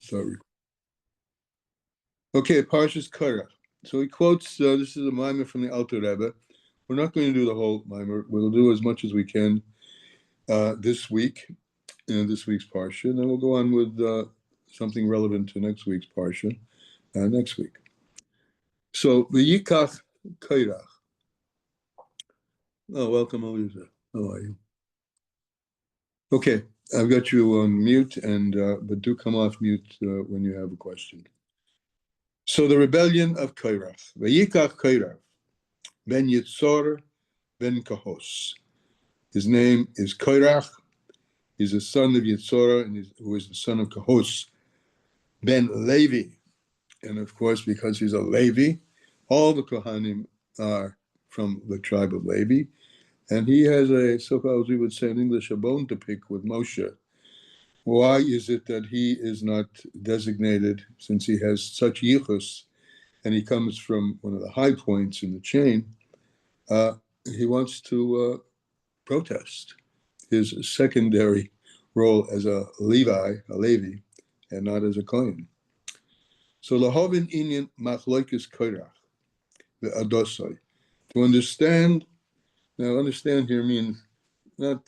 Sorry. Okay, Parshas Korach. So he quotes, this is a mimer from the Alter Rebbe. We're not going to do the whole mimer. We'll do as much as we can this week, this week's Parsha, and then we'll go on with something relevant to next week's Parsha next week. So, V'yikach Korach. Oh, welcome, Elisa. How are you? Okay, I've got you on mute, and but do come off mute when you have a question. So the rebellion of Korach. V'yikach Korach, ben Yitzor, ben Kahos. His name is Korach. He's a son of Yitzor, and who is the son of Kahos, ben Levi. And of course, because he's a Levi, all the Kohanim are from the tribe of Levi. And he has a, so-called, we would say in English, a bone to pick with Moshe. Why is it that he is not designated, since he has such yichus, and he comes from one of the high points in the chain? He wants to protest his secondary role as a Levi, and not as a Kohen. So lahovin inyan machloikis Korach, the adosai. To understand, now understand here means not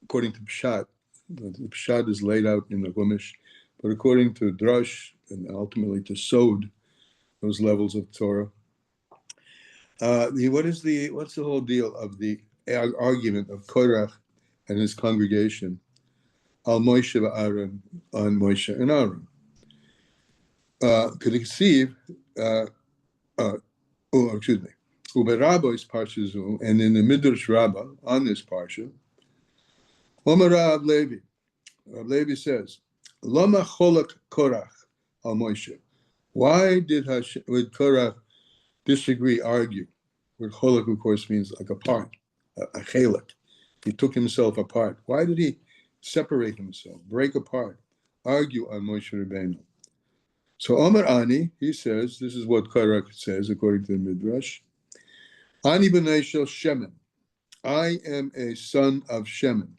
according to Pshat. The Pshat is laid out in the Chumash, but according to Drash and ultimately to Sod, those levels of Torah. What's the whole deal of the argument of Korach and his congregation al Moshe v'Aaron, on Moshe and Aaron? Excuse me. Uberabbo's Parsha, and in the Midrash Rabbah on this Parsha, Omer Rav Levi. Rav Levi says, Lama cholak Korach al Moshe. Why did Korach disagree, argue? Where cholak, of course, means like apart, a chelak. He took himself apart. Why did he separate himself, break apart, argue on Moshe Rabbeinu? So Omer Ani, he says, this is what Korach says according to the Midrash, Ani b'nei shel Shemen. I am a son of Shemen.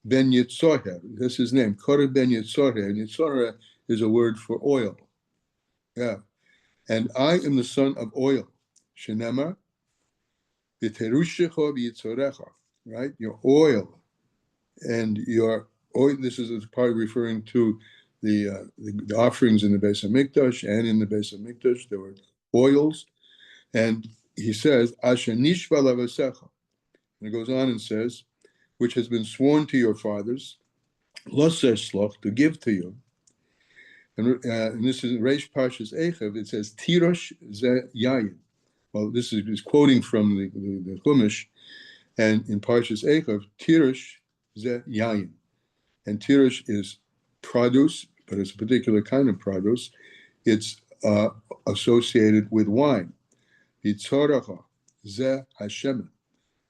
Ben Yitzorah, that's his name, Korach ben Yitzorah. And Yitzorah is a word for oil. Yeah. And I am the son of oil. Shenemar, v'terushecho v'yitzorecha, right? Your oil. And your oil, this is part referring to the offerings in the Beis HaMikdash, and in the Beis HaMikdash there were oils. And he says, Asher nishva lavasecha. And it goes on and says, which has been sworn to your fathers, losesloch, to give to you. And this is Reish Parshas Echav. It says Tirosh ze yayin. Well, this is quoting from the Chumash, and in Parshas Echav, Tirosh ze yayin. And Tirosh is produce, but it's a particular kind of produce. It's associated with wine. Yitzoracha ze Hashem.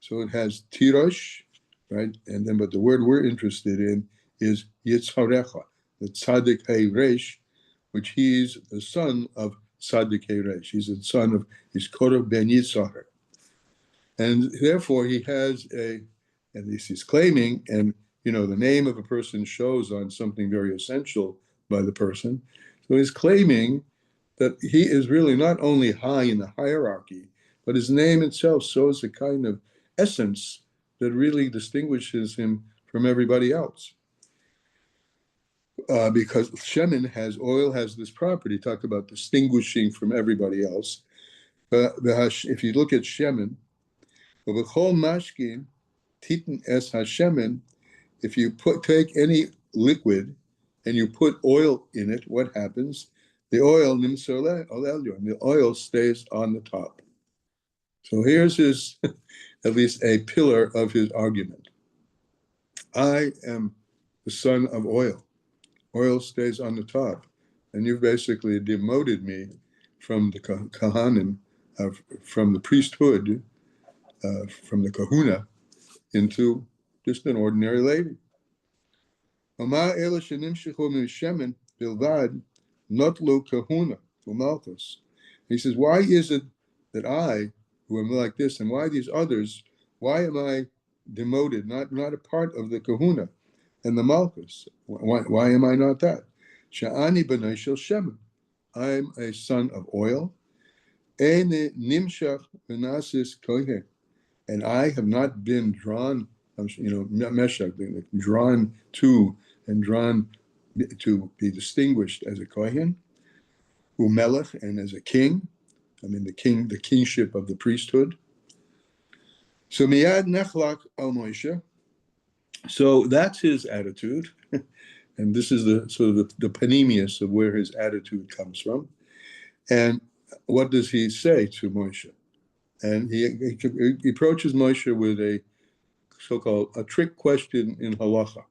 So it has Tirosh, right? And then, but the word we're interested in is Yitzorecha, the Tzaddik Hei Reish, which he's the son of Tzaddik Hei Reish. He's the son of his Korach ben Yitzhar. And therefore he has at least he's claiming, and the name of a person shows on something very essential by the person. So he's claiming that he is really not only high in the hierarchy, but his name itself shows a kind of essence that really distinguishes him from everybody else. Because Shemen oil has this property, talk about distinguishing from everybody else. If you look at Shemen, mashkin titin es hashemen, if you take any liquid and you put oil in it, what happens? The oil nimser olelyon, the oil stays on the top. So here's his, at least a pillar of his argument. I am the son of oil. Oil stays on the top. And you've basically demoted me from the Kohanim, from the priesthood, from the kahuna, into just an ordinary lady. He says, why is it that I, who am like this, and why these others, why am I demoted, not a part of the kahuna and the malchus? Why am I not that? Sha'ani b'nai shel shemen. I'm a son of oil. Ene nimshach v'nasis kohen. And I have not been drawn, meshach, drawn to and drawn to be distinguished as a kohen, umelech, and as a king. I mean, the kingship of the priesthood. So miyad nechlak al Moshe. So that's his attitude, and this is the sort of the panemius of where his attitude comes from. And what does he say to Moshe? And he approaches Moshe with a so-called a trick question in halacha.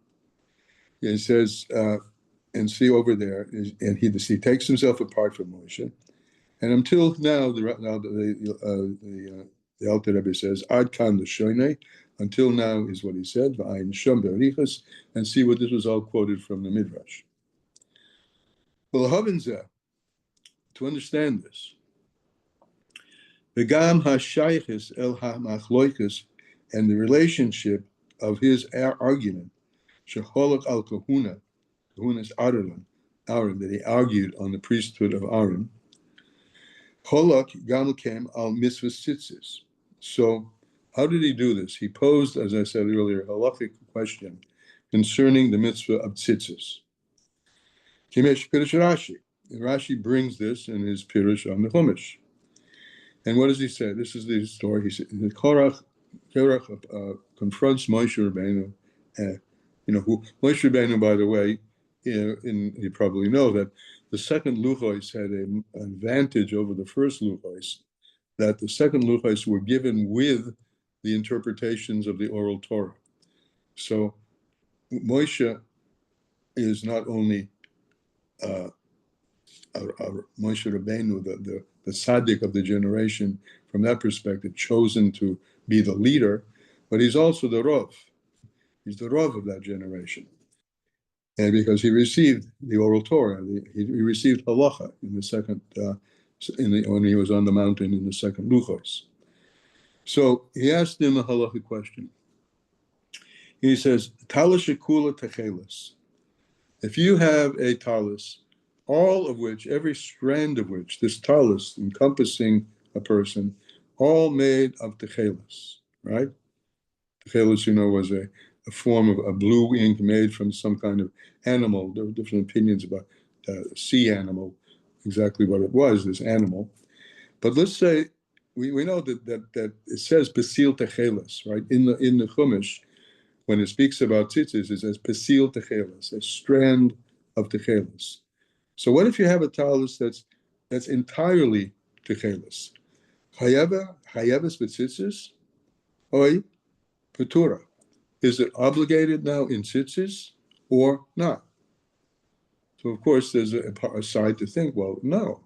He says, and see over there, and he takes himself apart from Moshe. And until now, the Alter Rebbe says, Ad kan l'shoinei, until now is what he said, v'ayin shom be'arichas, and see what this was all quoted from the Midrash. Well, to understand this, v'gam ha'shaychis el ha'machloikas, and the relationship of his argument, shecholach al kahunas Aaron, that he argued on the priesthood of Aaron, cholak gam kem al mitzvahs tzitzis. So, how did he do this? He posed, as I said earlier, a halachic question concerning the mitzvah of tzitzis. Kimesh Pirush Rashi. And Rashi brings this in his Pirush on the Chumash. And what does he say? This is the story. He said, Korach confronts Moshe Rabbeinu. Who Moshe Rabbeinu, by the way, you probably know that the second Luchos had an advantage over the first Luchos, that the second Luchos were given with the interpretations of the oral Torah. So Moshe is not only Moshe Rabbeinu, the tzaddik of the generation, from that perspective, chosen to be the leader, but he's also the Rov. He's the Rov of that generation. And because he received the oral Torah, he received halacha in the second, when he was on the mountain in the second Luchos. So he asked him a halachic question. He says, Talis shekula techelis. If you have a talis, all of which, every strand of which, this talis encompassing a person, all made of techelis, right? Techelis, was a form of a blue ink made from some kind of animal. There were different opinions about sea animal, exactly what it was, this animal. But let's say, we know that it says Pesil Techelis, right? In the Chumash, when it speaks about tzitzis, it says Pesil Techelis, a strand of Techelis. So what if you have a talis that's entirely Techelis? Chayeves b'tzitzis, oi petura. Is it obligated now in tzitzis or not? So of course there's a side to think, well, no,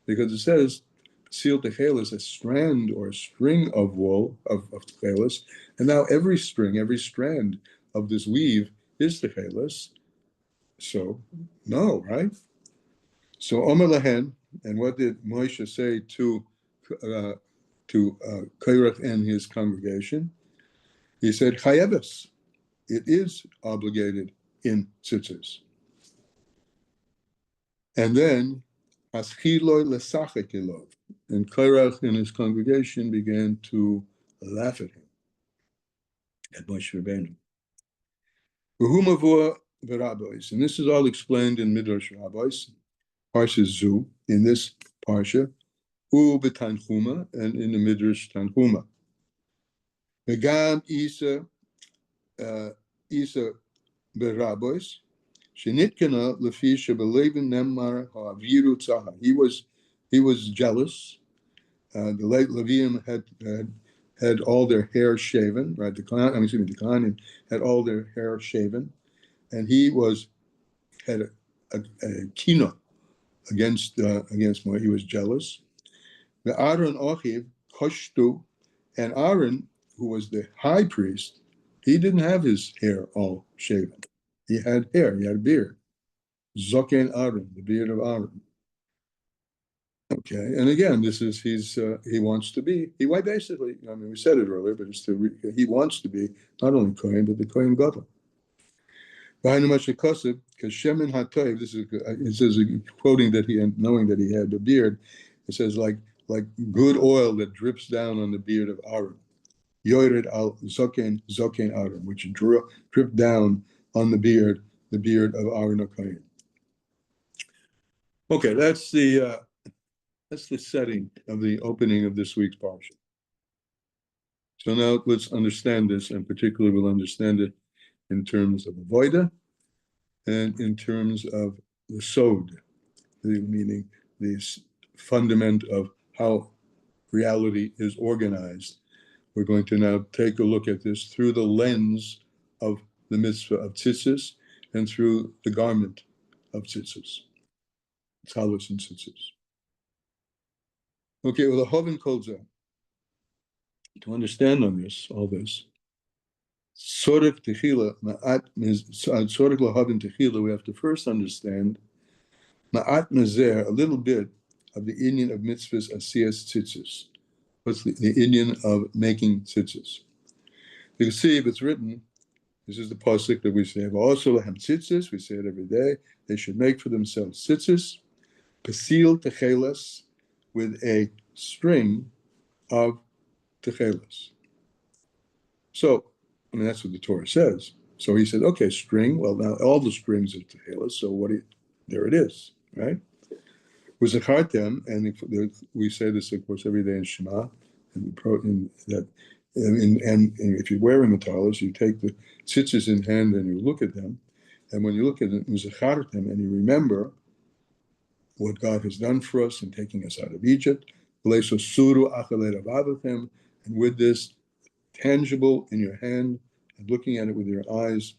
because it says seal techelis, a strand or a string of wool of techelis, and now every strand of this weave is techelis. So no, right? So Omer Lahen, and what did Moshe say to Korach and his congregation? He said, Chayeves, it is obligated in tzitzis. And then, Aschiloi lesachek elov, and Korach and his congregation began to laugh at him, at Moshe Rabbeinu. V'hu mavua v'rabbos, and this is all explained in Midrash Rabbos, Parsha Zu, in this Parsha, U b'Tanchuma, and in the Midrash Tanchuma. V'gam Isa b'Rabbos, shenitkana lefi shebelevin nemar ha'aviru tzaha. He was jealous. The late Levium had all their hair shaven, right? The Kohanim had all their hair shaven, and he had a kino against Moshe. He was jealous. The Aaron Ochiv koshtu, and Aaron, who was the high priest, he didn't have his hair all shaven. He had hair. He had a beard. Zoken Aaron, the beard of Aaron. Okay, and again, this is he wants to be. Basically, we said it earlier, but he wants to be not only Kohen but the Kohen Gadol. This is, it says, quoting that knowing that he had a beard, it says like good oil that drips down on the beard of Aaron. Yored al zoken Aaron, which dripped down on the beard of Aaron HaKohen. Okay, that's the setting of the opening of this week's parsha. So now let's understand this, and particularly we'll understand it in terms of avoida and in terms of the sod, meaning the fundament of how reality is organized. We're going to now take a look at this through the lens of the mitzvah of tzitzis and through the garment of tzitzis, talis and tzitzis. Okay, well, the Hoven Kolza, to understand on this, all this, Sorek Techila, Sorek Lahavin Techila, we have to first understand Ma'at Nazer, a little bit of the Indian of mitzvahs asiyas tzitzis. What's the Indian of making tzitzis? You can see if it's written, this is the pasuk that we say, also lahem tzitzis, we say it every day, they should make for themselves tzitzis, pasil techelas, with a string of techelas. So, I mean, that's what the Torah says. So he said, okay, string. Well, now all the strings are techelas. So there it is, right? Uzachartem, and we say this, of course, every day in Shema, and if you're wearing the talis, you take the tzitzis in hand and you look at them, and when you look at them, uzachartem, and you remember what God has done for us in taking us out of Egypt, and with this tangible in your hand and looking at it with your eyes,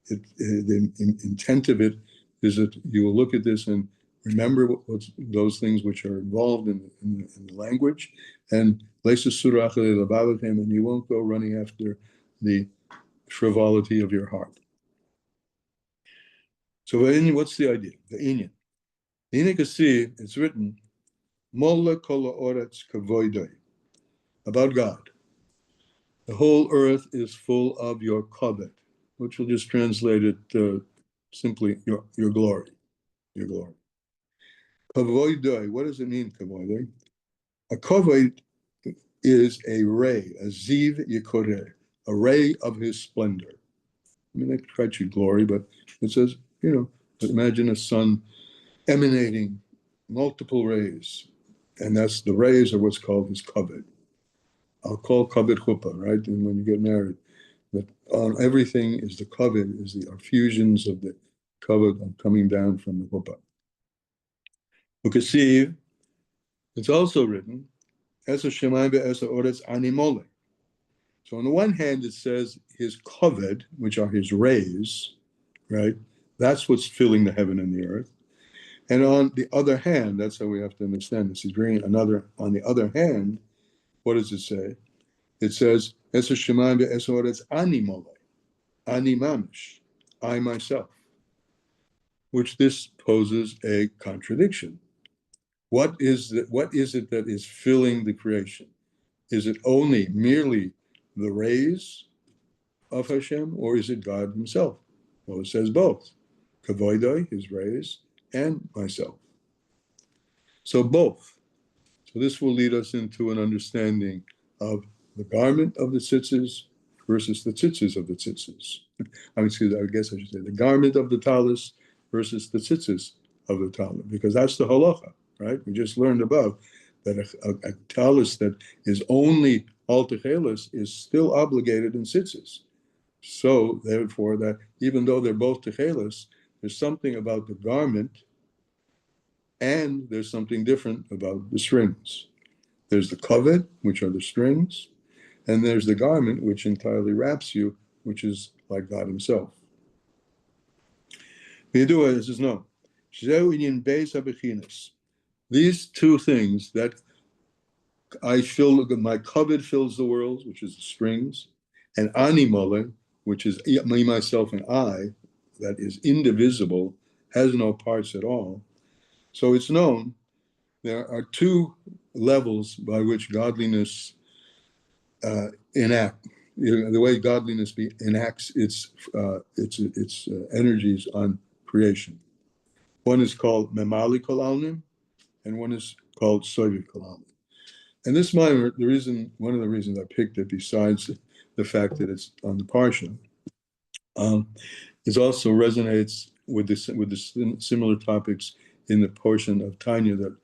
the intent of it is that you will look at this and remember those things which are involved in the language, and you won't go running after the frivolity of your heart. So what's the idea? The inyan. The inyan, you see, it's written, Molla kola oretz kavoidoi, about God. The whole earth is full of your kavod, which will just translate it simply your glory, your glory. Kavoidoi, what does it mean, kavoidoi? A kavod is a ray, a ziv yikoreh, a ray of his splendor. I mean, they try to glory, but it says, imagine a sun emanating multiple rays, and that's the rays are what's called his kavod. I'll call kavod chuppah, right? And when you get married, that on everything is the kavod, is the fusions of the kavod coming down from the chuppah. Ukasiv, it's also written, Esa Shemayim ve'esa oretz animole. So on the one hand, it says his kavod, which are his rays, right? That's what's filling the heaven and the earth. And on the other hand, that's how we have to understand this. He's bringing another, on the other hand, what does it say? It says, Esa Shemayim ve'esa oretz animole, ani mamish, I myself, which this poses a contradiction. What is it that is filling the creation? Is it only merely the rays of Hashem, or is it God himself? Well, it says both. Kavoidoi, his rays, and myself. So both. So this will lead us into an understanding of the garment of the tzitzis versus the tzitzis of the tzitzis. I guess I should say the garment of the talis versus the tzitzis of the talis, because that's the halacha, right? We just learned above that a talis that is only al techeles is still obligated in tzitzis. So therefore, that even though they're both techeles, there's something about the garment, and there's something different about the strings. There's the kavod, which are the strings, and there's the garment, which entirely wraps you, which is like God himself. This is known. These two things that I fill, my kavod fills the world, which is the strings, and animale, which is me, myself, and I, that is indivisible, has no parts at all. So it's known there are two levels by which godliness enact. the way godliness enacts its energies on creation. One is called Memali Kol Almin, and one is called Soviet Kol Almin. And this mimer, one of the reasons I picked it, besides the fact that it's on the Parsha, it also resonates with the similar topics in the portions of Tanya that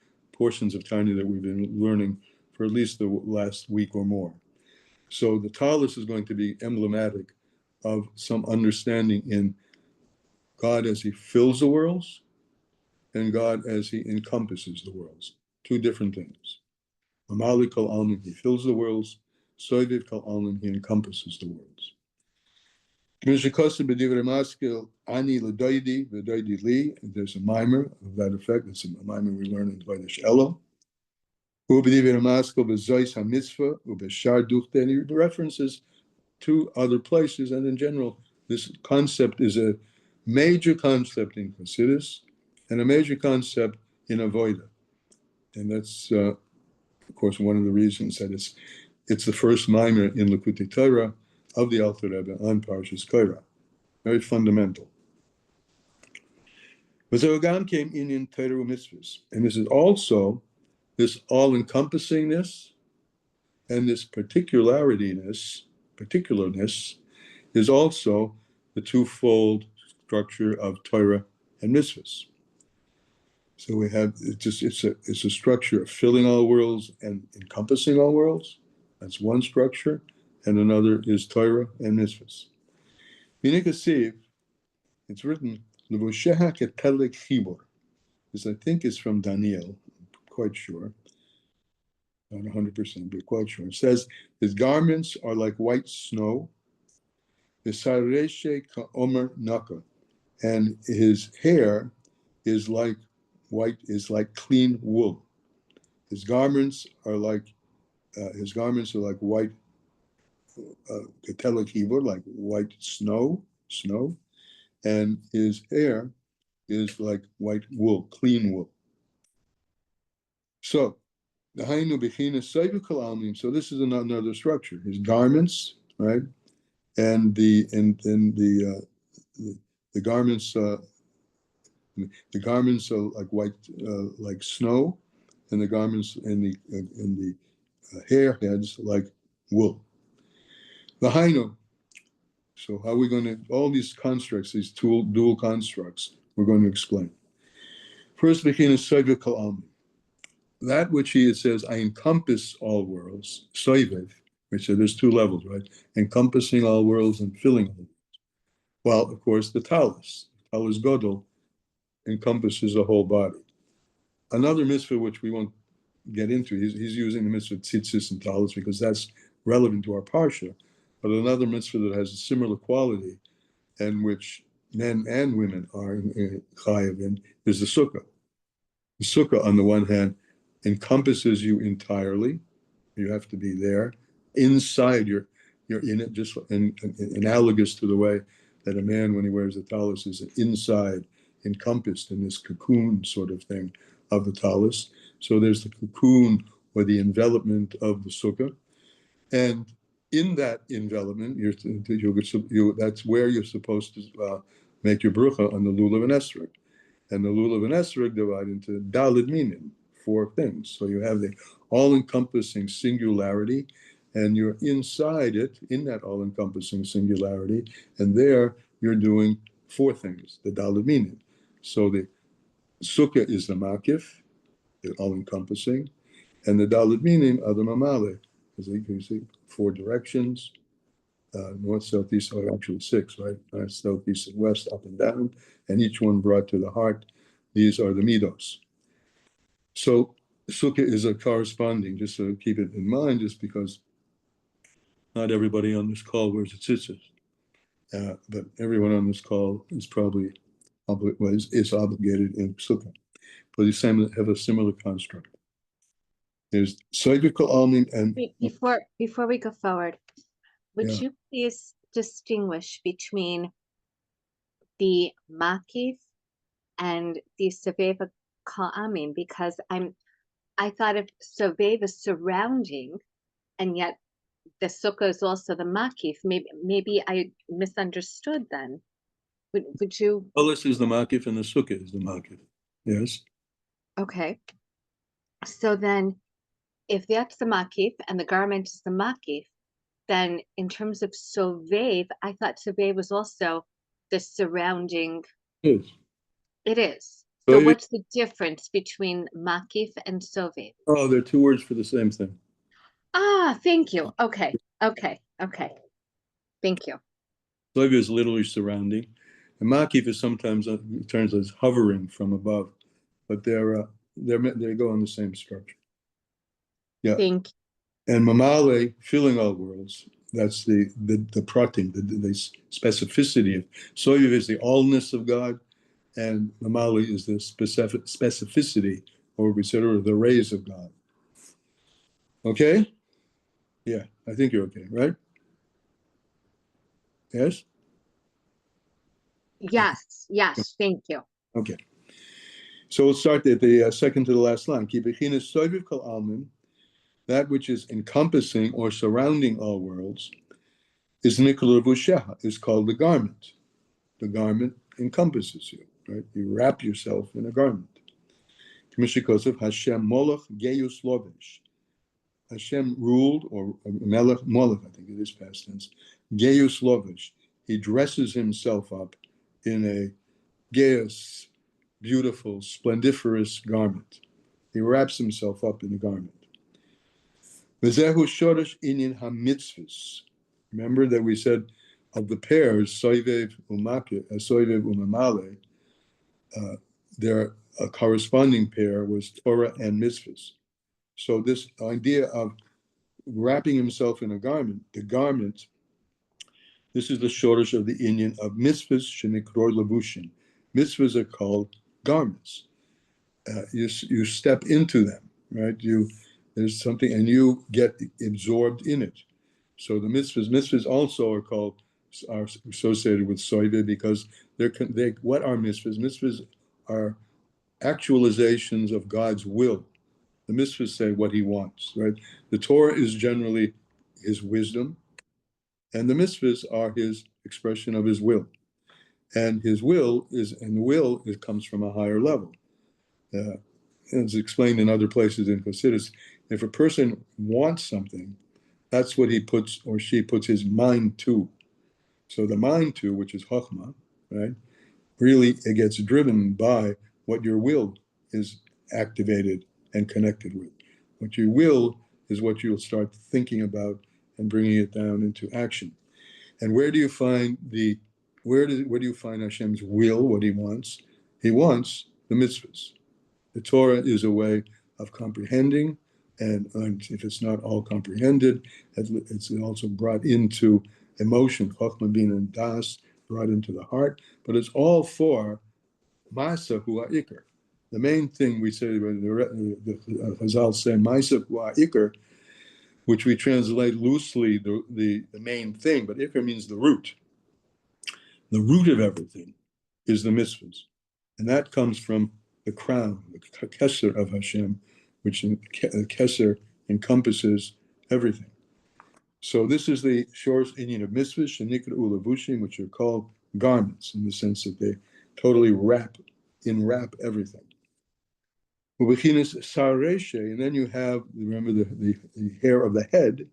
we've been learning for at least the last week or more. So the talus is going to be emblematic of some understanding in God as he fills the worlds and God as he encompasses the worlds. Two different things. Amali Kol Almin, he fills the worlds. Soviet Kol Almin, he encompasses the worlds. There's a mimer of that effect. It's a mimer we learn in Kodesh Elo. And he references to other places, and in general, this concept is a major concept in Chassidus and a major concept in Avodah. And that's, of course, one of the reasons that it's the first mimer in Likutei Torah of the Alter Rebbe on Parshas Korach. Very fundamental. V'zeugam came in Torah mitzvahs, and this is also this all-encompassingness and this particularness is also the twofold structure of Torah and mitzvahs. So we have it's a structure of filling all worlds and encompassing all worlds. That's one structure, and another is Torah and mitzvahs. Minikasiv, it's written Levosheha ketelik chibur. This I think is from Daniel. I'm quite sure, not 100%, but quite sure. It says his garments are like white snow. V'sareshe ka'omer naka, and his hair is like clean wool. His garments are like white ketelek, like white snow, and his hair is like white wool, clean wool. So the hainu bechina soivu kol almin. So this is another structure. His garments, right, and the garments. The garments are like white, like snow, and the garments and the hair heads like wool. Lahainu. So how are we going to, all these constructs, these dual constructs, we're going to explain. First, Soivev Kol Almin. That which it says, I encompass all worlds, Soivev, which there's two levels, right? Encompassing all worlds and filling all worlds. Well, of course, the talus Godel, encompasses the whole body. Another mitzvah which we won't get into, he's using the mitzvah tzitzis and talus because that's relevant to our parsha, but another mitzvah that has a similar quality and which men and women are chayav in is the sukkah. The sukkah, on the one hand, encompasses you entirely. You have to be there. Inside, you're in it, just analogous to the way that a man, when he wears the talus, is inside, encompassed in this cocoon sort of thing of the talus. So there's the cocoon or the envelopment of the sukkah. And in that envelopment, that's where you're supposed to make your brucha on the lulav and esrog. And the lulav and esrog divide into daled minim, 4 things. So you have the all-encompassing singularity, and you're inside it, in that all-encompassing singularity, and there you're doing 4 things, the daled minim. So the sukkah is the makif, the all-encompassing, and the daled minim are the mamale, as you can see, 4 directions, north, south, east, or actually 6, right? North, south, east, and west, up and down, and each one brought to the heart. These are the midos. So sukkah is a corresponding, just to keep it in mind, just because not everybody on this call wears a tzitzit, but everyone on this call is probably is obligated in sukkah. But they have a similar construct. There's Soigikal Almin and before we go forward, would you please distinguish between the makif and the Soveva Ka'amim? Because I thought of Soveva surrounding, and yet the sukkah is also the makif. Maybe I misunderstood then. Would you? Olis is the makif and the sukkah is the makif. Yes. Okay. So then, if that's the makif and the garment is the makif, then in terms of sovev, I thought sovev was also the surrounding. Yes. It is. So So what's the difference between makif and sovev? Oh, they're two words for the same thing. Ah, thank you. Okay. Thank you. Sovev is literally surrounding, and makif is sometimes turns as hovering from above, but they go on the same structure. Yeah. Thank you. And mamale, filling all worlds. That's the pratim, the specificity of sovev is the allness of God, and mamale is the specificity, or we said, or the rays of God. Okay? Yeah, I think you're okay, right? Yes? Yes, thank you. Okay. So we'll start at the second to the last line. Ki bechinas soviv kol almin, that which is encompassing or surrounding all worlds, is nikol vusheha, is called the garment. The garment encompasses you, right? You wrap yourself in a garment. K'mishikosef Hashem molech geius lovesh. Hashem ruled, or melech, molech, I think it is past tense, geius lovesh. He dresses himself up in a geus, beautiful, splendiferous garment. He wraps himself up in a garment. V'zehu shoresh inyan hamitzvus. Remember that we said of the pairs, soivev umamale, their corresponding pair was Torah and mitzvahs. So this idea of wrapping himself in a garment, the garment, this is the shortage of the inyan of mitzvahs shenikror levushin. Mitzvahs are called garments. You step into them, right? There's something, and you get absorbed in it. So the mitzvahs also are associated with soive because what are mitzvahs? Mitzvahs are actualizations of God's will. The mitzvahs say what He wants, right? The Torah is generally His wisdom, and the mitzvahs are His expression of His will. And His will comes from a higher level. It's explained in other places in Chassidus. If a person wants something, that's what he puts or she puts his mind to. So the mind to, which is Chokhmah, right? Really, it gets driven by what your will is activated and connected with. What you will is what you'll start thinking about and bringing it down into action. And where do you find Hashem's will? What He wants? He wants the mitzvahs. The Torah is a way of comprehending, and if it's not all comprehended, it's also brought into emotion, Chokhmah bin and Das, brought into the heart, but it's all for Ma'aseh hu ha'ikar. The main thing we say, the Chazal say, Ma'aseh hu ha'ikar, which we translate loosely the main thing, but ikar means the root. The root of everything is the mitzvahs, and that comes from the crown, the keser of Hashem, which keser encompasses everything. So this is the shor's inyan of mitzvahs, shenikra ulavushim, which are called garments in the sense that they totally wrap everything. And then you have, remember the hair of the head,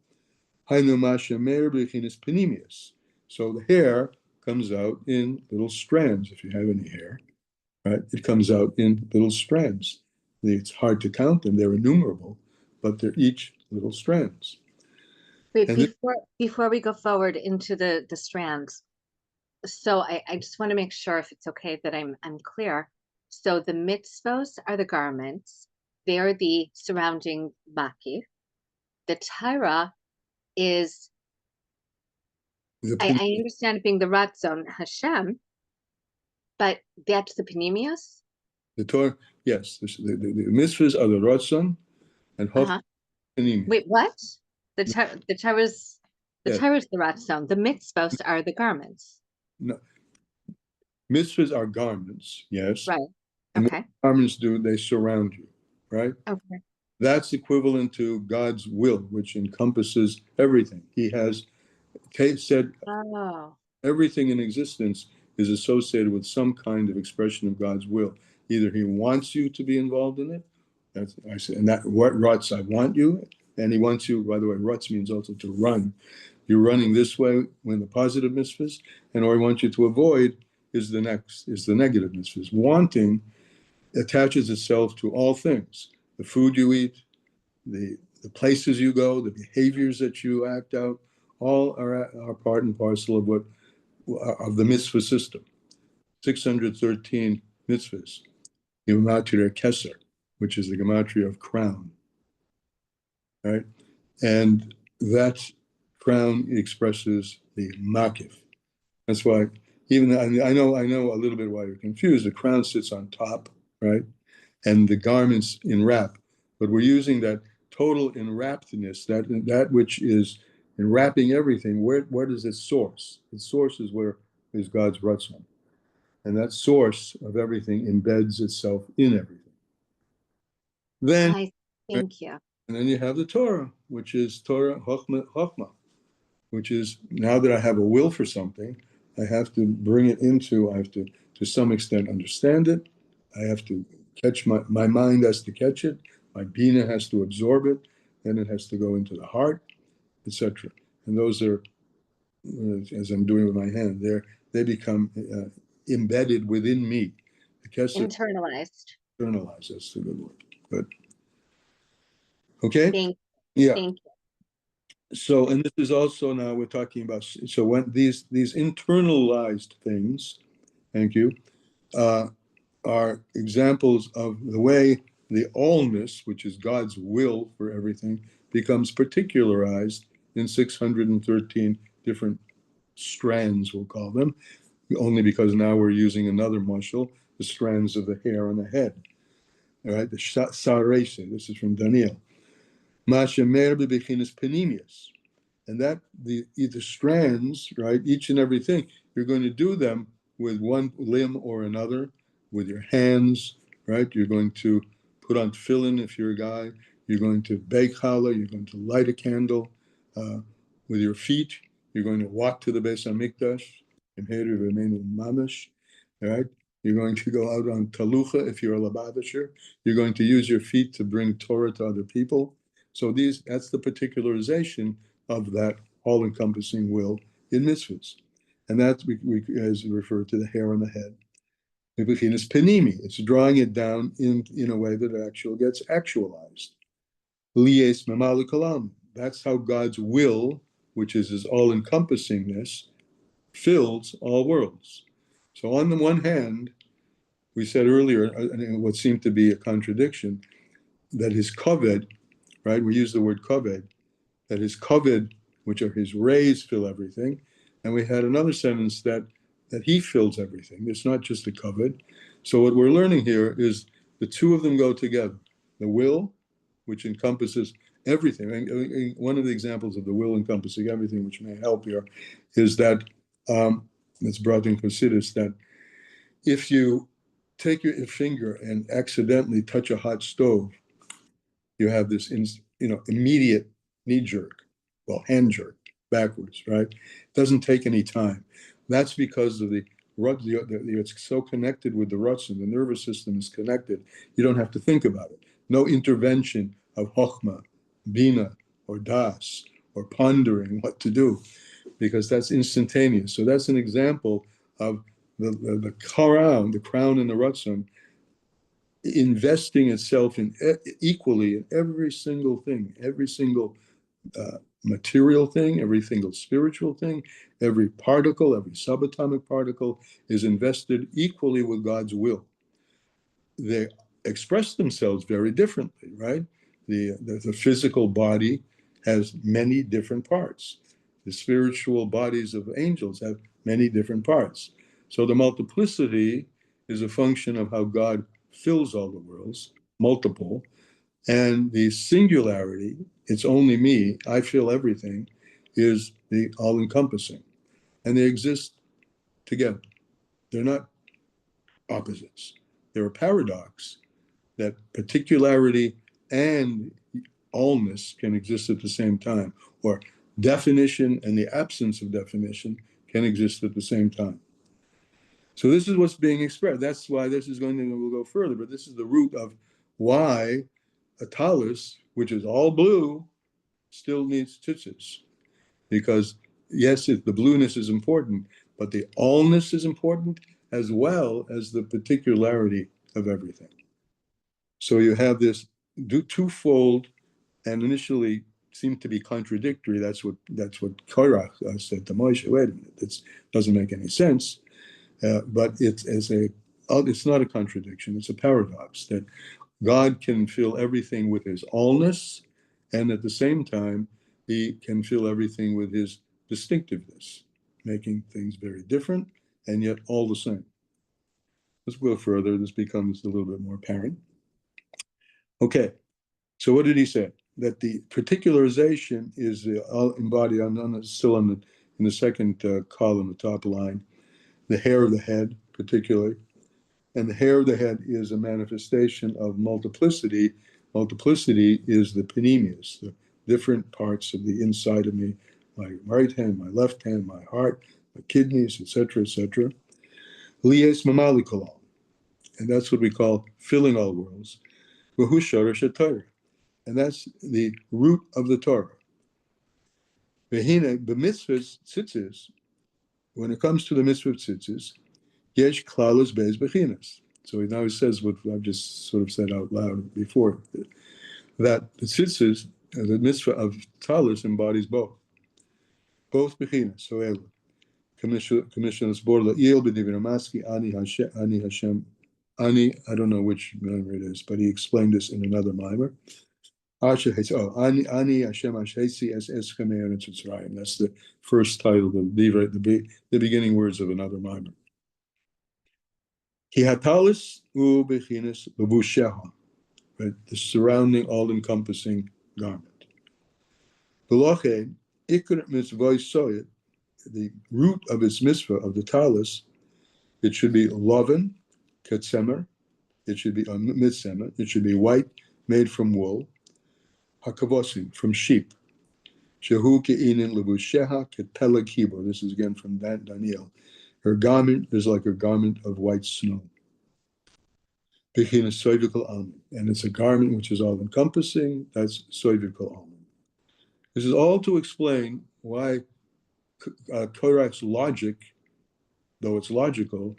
so the hair comes out in little strands, if you have any hair. Right? It comes out in little strands. It's hard to count them. They're innumerable, but they're each little strands. Wait, before we go forward into the strands, so I just want to make sure if it's okay that I'm clear. So the mitzvos are the garments. They're the surrounding makif. The Torah is, I understand it being the Ratzon Hashem, but that's the Panemius? The Torah, yes. The mitzvahs are the Ratzon and Panemius. Wait, what? The Torah is the Ratzon. The mitzvos are the garments. No. Mitzvahs are garments, yes. Right. And okay. what garments do, they surround you, right? Okay. That's equivalent to God's will, which encompasses everything. He has said Oh, everything in existence is associated with some kind of expression of God's will. Either he wants you to be involved in it, that's, I say, and that what Rutz, I want you, and he wants you, by the way, Rutz means also to run. You're running this way when the positive mitzvahs, and or he wants you to avoid is the negative mitzvahs. Wanting attaches itself to all things. The food you eat, the places you go, the behaviors that you act out, all are part and parcel of what of the mitzvah system. 613 mitzvahs. Gematria Kesser, which is the gematria of crown, right? And that crown expresses the makif. That's why even I know a little bit why you're confused. The crown sits on top, right? And the garments enwrap, but we're using that total enwrappedness, that which is enwrapping everything. Where is its source? Its source is where is God's Ratzon. And that source of everything embeds itself in everything. Then, thank you. and then you have the Torah, which is Torah Chochmah, which is now that I have a will for something, I have to bring it into, I have to some extent, understand it. I have to catch my mind has to catch it. My bina has to absorb it. Then it has to go into the heart, etc. And those are, as I'm doing with my hand, they become embedded within me. The kesser, Internalized. internalized. That's the good word. Good. Okay. Thank Yeah. you. So, and this is also now we're talking about. So when these internalized things, thank you, are examples of the way the allness, which is God's will for everything, becomes particularized in 613 different strands, we'll call them, only because now we're using another mushal, the strands of the hair on the head. All right, the saresha, this is from Daniel. Mashemer bebechinas penimius. And that the strands, right, each and everything, you're going to do them with one limb or another, with your hands, right? You're going to put on tefillin if you're a guy. You're going to bake challah. You're going to light a candle with your feet. You're going to walk to the Beis Hamikdash, mamash, right? You're going to go out on talucha if you're a Lubavitcher. You're going to use your feet to bring Torah to other people. So that's the particularization of that all-encompassing will in mitzvahs. And that we as referred to the hair on the head. It's panimi. It's drawing it down in a way that it actually gets actualized. Lies memali kalam. That's how God's will, which is his all-encompassingness, fills all worlds. So on the one hand, we said earlier, what seemed to be a contradiction, that his kaved, right? We use the word kaved, that his kaved, which are his rays, fill everything. And we had another sentence that he fills everything. It's not just the kaved. So what we're learning here is the two of them go together. The will, which encompasses everything. And one of the examples of the will encompassing everything, which may help here, is that it's brought in Chassidus that if you take your finger and accidentally touch a hot stove, you have this immediate knee jerk, well, hand jerk backwards, right? It doesn't take any time. That's because of it's so connected with the ruts, and the nervous system is connected. You don't have to think about it. No intervention of chokhmah, bina, or das, or pondering what to do, because that's instantaneous. So that's an example of the crown and the rutzon investing itself in equally in every single thing, every single material thing, every single spiritual thing, every particle, every subatomic particle is invested equally with God's will. They express themselves very differently, right? The physical body has many different parts. The spiritual bodies of angels have many different parts. So the multiplicity is a function of how God fills all the worlds, multiple, and the singularity, it's only me, I feel everything, is the all-encompassing. And they exist together. They're not opposites. They're a paradox that particularity and allness can exist at the same time, or definition and the absence of definition can exist at the same time. So this is what's being expressed. That's why this is going to, we'll go further, but this is the root of why a talus, which is all blue, still needs tzitzis. Because yes, the blueness is important, but the allness is important as well as the particularity of everything. So you have this twofold, and initially seemed to be contradictory. That's what Korach said to Moshe. Wait a minute, this doesn't make any sense. But it's not a contradiction. It's a paradox that God can fill everything with His allness, and at the same time, He can fill everything with His distinctiveness, making things very different and yet all the same. Let's go further. This becomes a little bit more apparent. Okay, so what did he say? That the particularization is embodied in the second column, the top line, the hair of the head, particularly. And the hair of the head is a manifestation of multiplicity. Multiplicity is the panemius, the different parts of the inside of me, my right hand, my left hand, my heart, my kidneys, etc., etc. Lies mamali kolal. And that's what we call filling all worlds. V'hu shorosh haTorah. And that's the root of the Torah. V'hine b'mitzvahs tzitzis, when it comes to the mitzvah tzitzis, yesh klalos beis bechinas. So now he says what I've just sort of said out loud before, that the tzitzis, the mitzvah of talus, embodies both bechinas. So elu. Commissioners Borla Il B'Divinamaski Ani Hashem Ani, I don't know which mimer it is, but he explained this in another mimer. Ani Hashem Ashesi Es Eschemei Eretz Mitzrayim. That's the first title, the beginning words of another mimer. Ki hatalis u bechinas levusheha, right? The surrounding, all-encompassing garment. V'lochein ikar mitzvah soyet, the root of its mitzvah of the talus, it should be loven, ketzemer, it should be mitzemer, it should be white, made from wool, hakavosim, from sheep. Shehu ke'inin levusheha ketelag hibo. This is again from Daniel. Her garment is like a garment of white snow. Bechinas soivikal almond, and it's a garment which is all-encompassing. That's soivikal almond. This is all to explain why Korach's logic, though it's logical,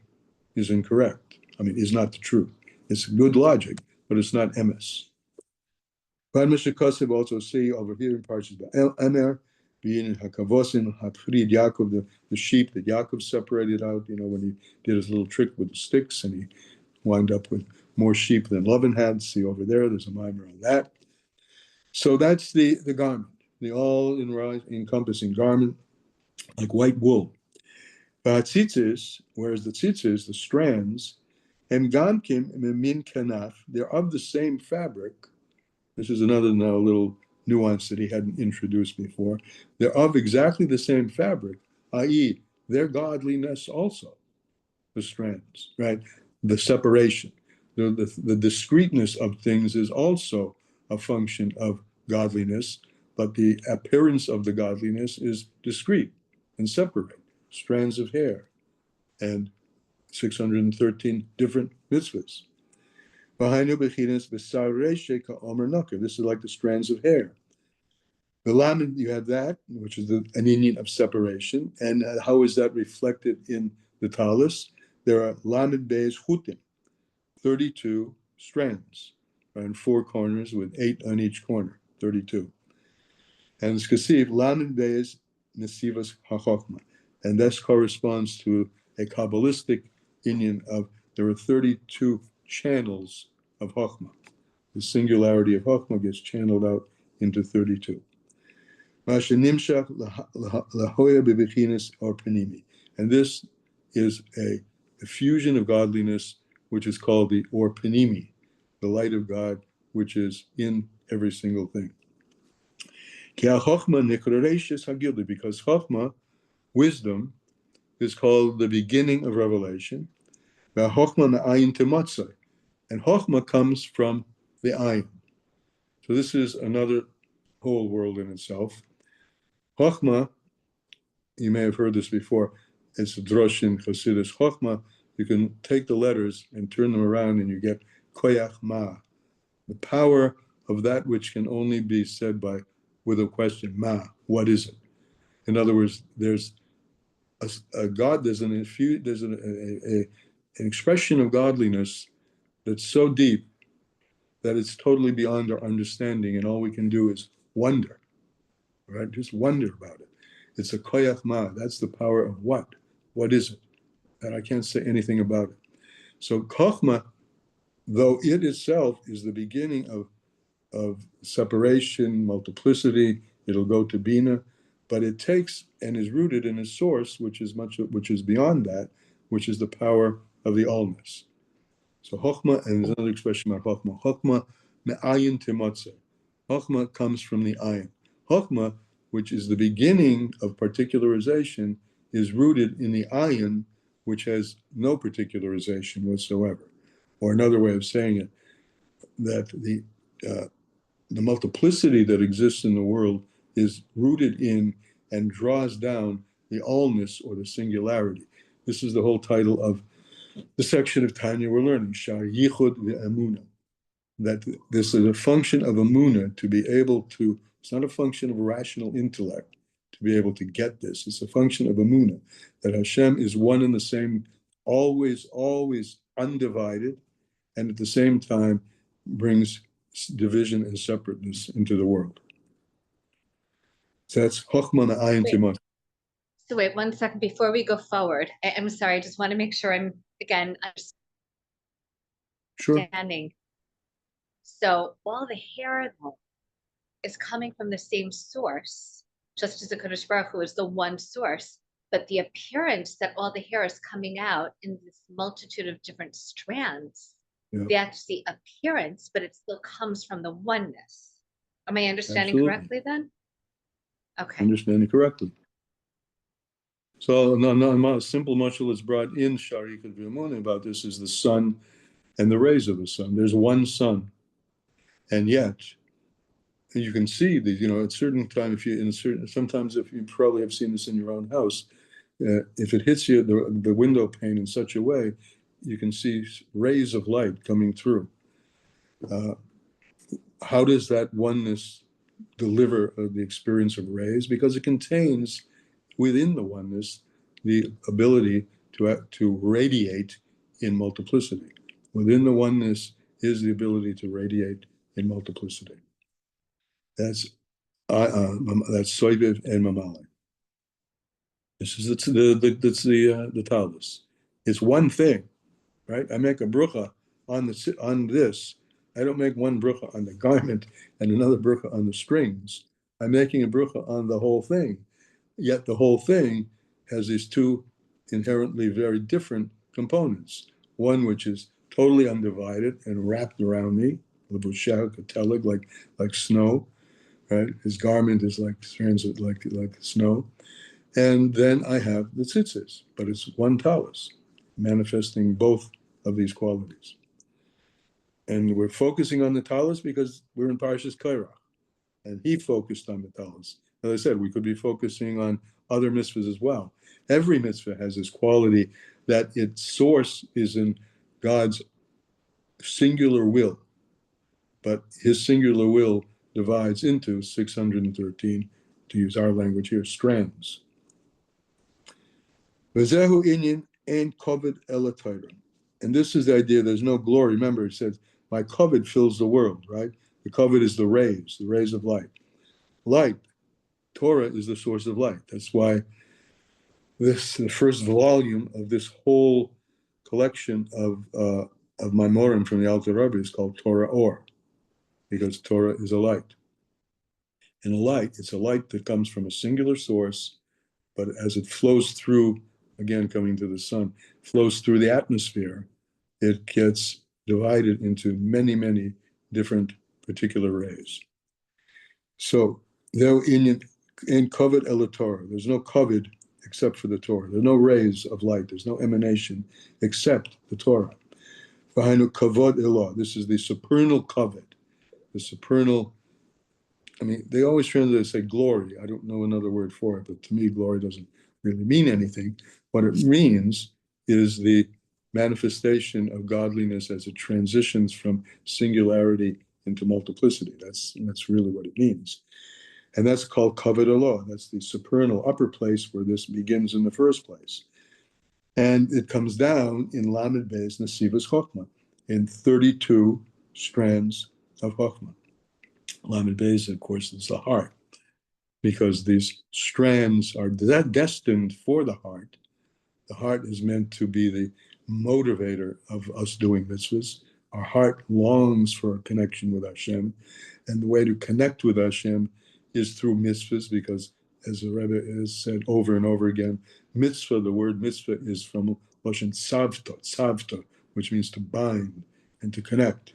is incorrect. I mean, is not the truth. It's good logic, but it's not emes. But Mr. Kosev also see over here in Parshas Emer, being in Hakavosin, Hatfrid Yaakov, the sheep that Yaakov separated out, when he did his little trick with the sticks, and he wound up with more sheep than Lavan had. See over there's a mimer on that. So that's the garment, the all-encompassing garment, like white wool. But tzitzis, whereas the tzitzis, the strands, emgamkim min kanaf, they're of the same fabric. This is another little nuance that he hadn't introduced before. They're of exactly the same fabric, i.e., their godliness also, the strands, right? The separation, the discreteness of things is also a function of godliness, but the appearance of the godliness is discrete and separate. Strands of hair and 613 different mitzvahs. This is like the strands of hair. The lamed, you have that, which is an union of separation. And how is that reflected in the talus? There are lamed beis chutim, 32 strands, and 4 corners with 8 on each corner, 32. And it's kasiv, lamed beis nesivas hachokma. And this corresponds to a Kabbalistic union of there are 32 channels of Chokhmah. The singularity of Chokhmah gets channeled out into 32. And this is a fusion of godliness, which is called the or panimi, the light of God, which is in every single thing. Because Chokhmah, wisdom, is called the beginning of revelation. And Chokhmah comes from the ayin. So this is another whole world in itself. Chochmah, you may have heard this before, it's a drosh in Chassidus. Chochmah, you can take the letters and turn them around and you get koyach ma, the power of that which can only be said with a question, ma, what is it? In other words, there's a God, there's an expression of godliness that's so deep that it's totally beyond our understanding, and all we can do is wonder, right? Just wonder about it. It's a koyach ma. That's the power of what? What is it? And I can't say anything about it. So chochmah, though it itself is the beginning of separation, multiplicity, it'll go to bina, but it takes and is rooted in a source which is beyond that, which is the power of the allness. So chochmah, and there's another expression about chochmah. Chochmah me'ayin timotzeh. Chochmah comes from the ayin. Chochmah, which is the beginning of particularization, is rooted in the ayin, which has no particularization whatsoever. Or another way of saying it, that the multiplicity that exists in the world is rooted in and draws down the allness or the singularity. This is the whole title of the section of Tanya we're learning, Shar Yichud Ve'emunah, that this is a function of emunah to be able to, it's not a function of rational intellect to be able to get this. It's a function of emunah, that Hashem is one and the same, always, always undivided, and at the same time brings division and separateness into the world. So that's Chochmah Me'ayin Timot. So wait 1 second before we go forward. I'm sorry, I just want to make sure I'm understanding. Sure. So all the hair is coming from the same source, just as the Kadosh Baruch Hu is the one source, but the appearance that all the hair is coming out in this multitude of different strands, that's the appearance, but it still comes from the oneness. Am I understanding correctly then? Okay. Understanding correctly. So a simple mashal is brought in Shar Yichud Ve'emunah about this is the sun and the rays of the sun. There's one sun, and yet you can see that, at certain time, sometimes if you probably have seen this in your own house, if it hits you the window pane in such a way, you can see rays of light coming through. How does that oneness deliver the experience of rays? Because it contains within the oneness the ability to radiate in multiplicity. Within the oneness is the ability to radiate in multiplicity. That's Soiviv and Mamali. This is the talus. It's one thing, right? I make a brucha on this. I don't make one brucha on the garment and another brucha on the strings. I'm making a brucha on the whole thing. Yet the whole thing has these two inherently very different components. One which is totally undivided and wrapped around me, like snow, right? His garment is like strands of like snow. And then I have the tzitzis, but it's one talus, manifesting both of these qualities. And we're focusing on the talus because we're in Parshas Korach, and he focused on the talus. As I said, we could be focusing on other mitzvahs as well. Every mitzvah has this quality that its source is in God's singular will, but his singular will divides into 613, to use our language here, strands. V'zehu inyan ein koved ela Torah. And this is the idea, there's no glory. Remember, it says, my koved fills the world, right? The koved is the rays of light. Light, Torah is the source of light. That's why the first volume of this whole collection of Maimorim from the Alter Rebbe is called Torah Or, because Torah is a light. And it's a light that comes from a singular source, but as it flows through, again, coming to the sun, flows through the atmosphere, it gets divided into many, many different particular rays. So, though in covet el Torah, there's no covet except for the Torah. There are no rays of light. There's no emanation except the Torah. This is the supernal covet. the supernal. I mean, they always translate say glory. I don't know another word for it, but to me, glory doesn't really mean anything. What it means is the manifestation of godliness as it transitions from singularity into multiplicity. That's really what it means. And that's called kavod Allah. That's the supernal upper place where this begins in the first place. And it comes down in Lamed Beis Nesivas Chochmah, in 32 strands of Chochmah. Lamed Beis, of course, is the heart, because these strands are destined for the heart. The heart is meant to be the motivator of us doing mitzvahs. Our heart longs for a connection with Hashem, and the way to connect with Hashem is through mitzvahs, because, as the Rebbe has said over and over again, mitzvah, the word mitzvah is from Lashon tzavta, which means to bind and to connect.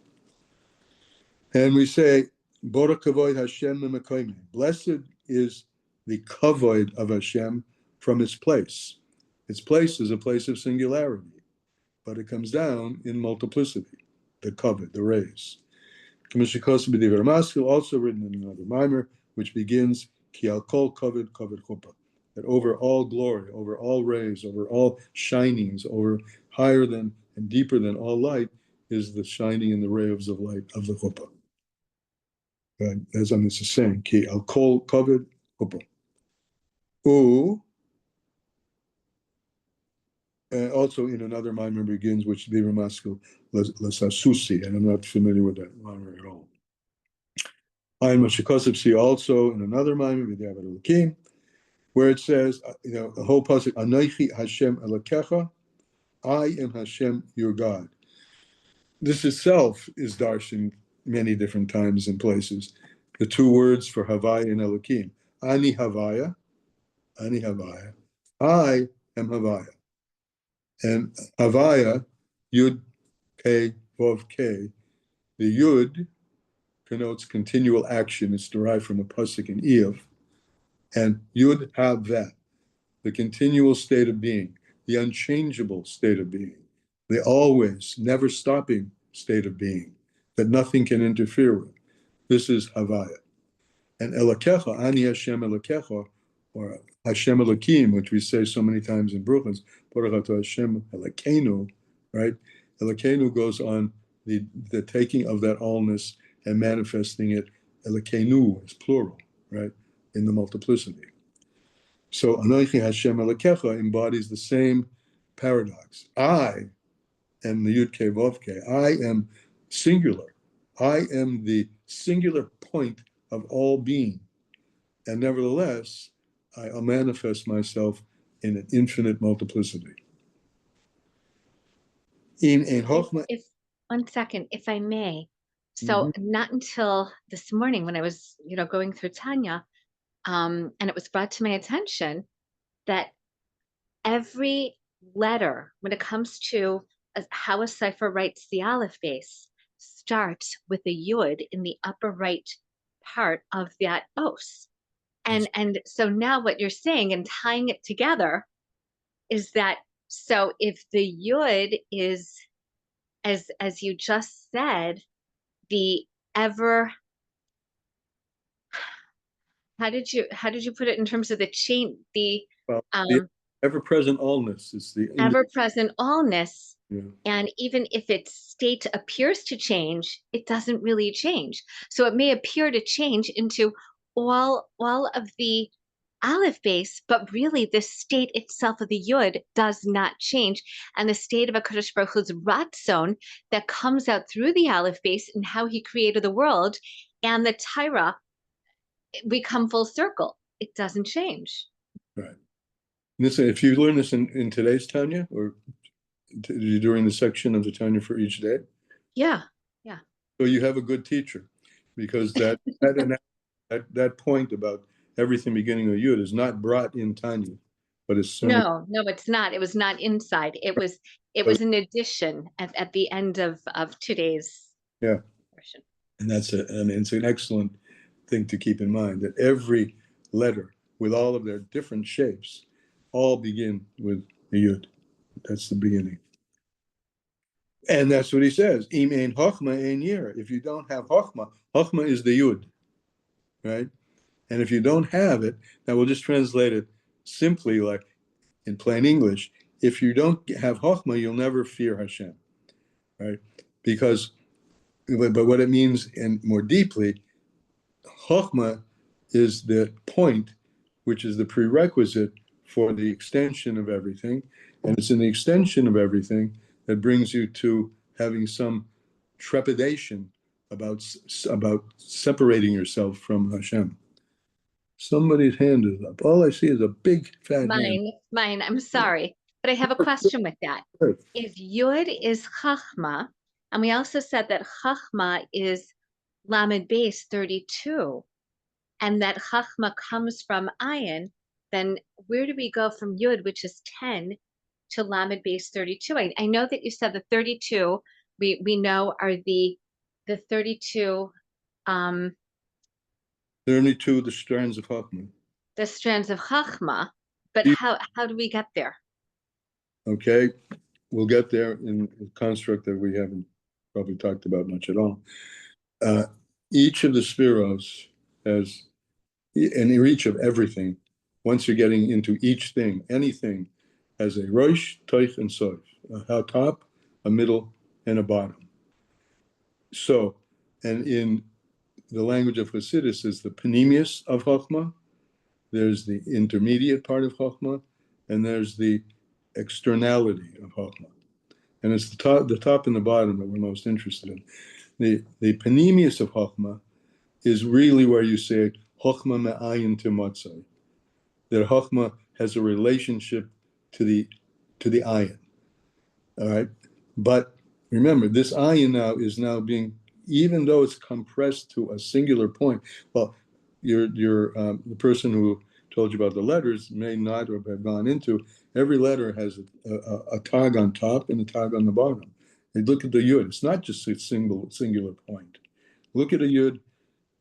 And we say, Borah kavod Hashem me'mekoimeh. Blessed is the kavod of Hashem from its place. Its place is a place of singularity, but it comes down in multiplicity, the kavod, the rays. Also written in another mimer, which begins, Ki al kol kavod kavod chuppah, that over all glory, over all rays, over all shinings, over higher than and deeper than all light, is the shining in the rays of light of the chuppah. As I'm saying, Ki al kol kavod chuppah. And also in another mimer begins, which Divrei Maskil Lasasusi, and I'm not familiar with that mimer at all. Ayin Mashikosav see also in another mimer, V'diavad Elokim, where it says, the whole pasuk, Anochi Hashem Elokecha, I am Hashem your God. This itself is darshan many different times and places. The two words for Havaya and Elokim, Ani Havaya, I am Havaya. And Havaya, Yud, K, Vav, K, the Yud connotes continual action. It's derived from a pasuk in Eov. And Yud, Hav, the continual state of being, the unchangeable state of being, the always, never stopping state of being that nothing can interfere with. This is Havaya. And Elokecha, Ani Hashem Elokecha, or Hashem Elokim, which we say so many times in Bruchas, Baruch Hashem Elokeinu, right? Elokeinu goes on the taking of that allness and manifesting it, Elokeinu is plural, right? In the multiplicity. So Anochi Hashem Elokecha embodies the same paradox. I am the Yud Ke Vav Ke. I am singular. I am the singular point of all being. And nevertheless, I'll manifest myself in an infinite multiplicity. If 1 second, if I may. So not until this morning when I was, going through Tanya, and it was brought to my attention that every letter, when it comes to how a cipher writes the aleph base, starts with a yud in the upper right part of that os. And so now what you're saying and tying it together is that, so if the yud is, as you just said, the ever, how did you put it in terms of the chain, the ever-present allness is the ever-present allness. Yeah. And even if its state appears to change, it doesn't really change. So it may appear to change into all of the aleph base, but really the state itself of the yud does not change. And the state of HaKadosh Baruch Hu's ratzon that comes out through the aleph base and how he created the world and the Torah, we come full circle. It doesn't change. Right. Listen, if you learn this in today's Tanya, or during the section of the Tanya for each day, yeah. So you have a good teacher, because that point about everything beginning with Yud is not brought in Tanya, but it's no, it's not. It was not inside. It was an addition at the end of today's version. And it's an excellent thing to keep in mind, that every letter with all of their different shapes all begin with a Yud. That's the beginning. And that's what he says. Im ein Chochma ein Yer. If you don't have Chochma, Chochma is the Yud, right? And if you don't have it, now we'll just translate it simply like in plain English. If you don't have Chochma, you'll never fear Hashem, right? Because, but what it means, and more deeply, Chochma is the point, which is the prerequisite for the extension of everything. And it's in the extension of everything that brings you to having some trepidation about separating yourself from Hashem. Somebody's hand is up. All I see is a big fat hand. Mine. I'm sorry, but I have a question with that. Right. If Yud is Chachma, and we also said that Chachma is Lamed Beis 32, and that Chachma comes from Ayin, then where do we go from Yud, which is 10, to Lamed Beis 32? I know that you said the 32 we know are the 32 There are only two of the strands of Chachma. the strands of Chachma, but how do we get there? Okay, we'll get there in a construct that we haven't probably talked about much at all. Each of the spheros has, and each of everything, once you're getting into each thing, anything, has a rosh, toich, and soif, a top, a middle, and a bottom. So, and in the language of Chassidus is the panemius of Chochmah, there's the intermediate part of Chochmah, and there's the externality of Chochmah. And it's the top and the bottom that we're most interested in. The panemius of Chochmah is really where you say Chochmah me'ayin timotzai, that Chochmah has a relationship to the ayin. All right, but remember, this ayin now is being, even though it's compressed to a singular point. Well, the person who told you about the letters may not have gone into. Every letter has a tag on top and a tag on the bottom. And look at the yud. It's not just a singular point. Look at a yud.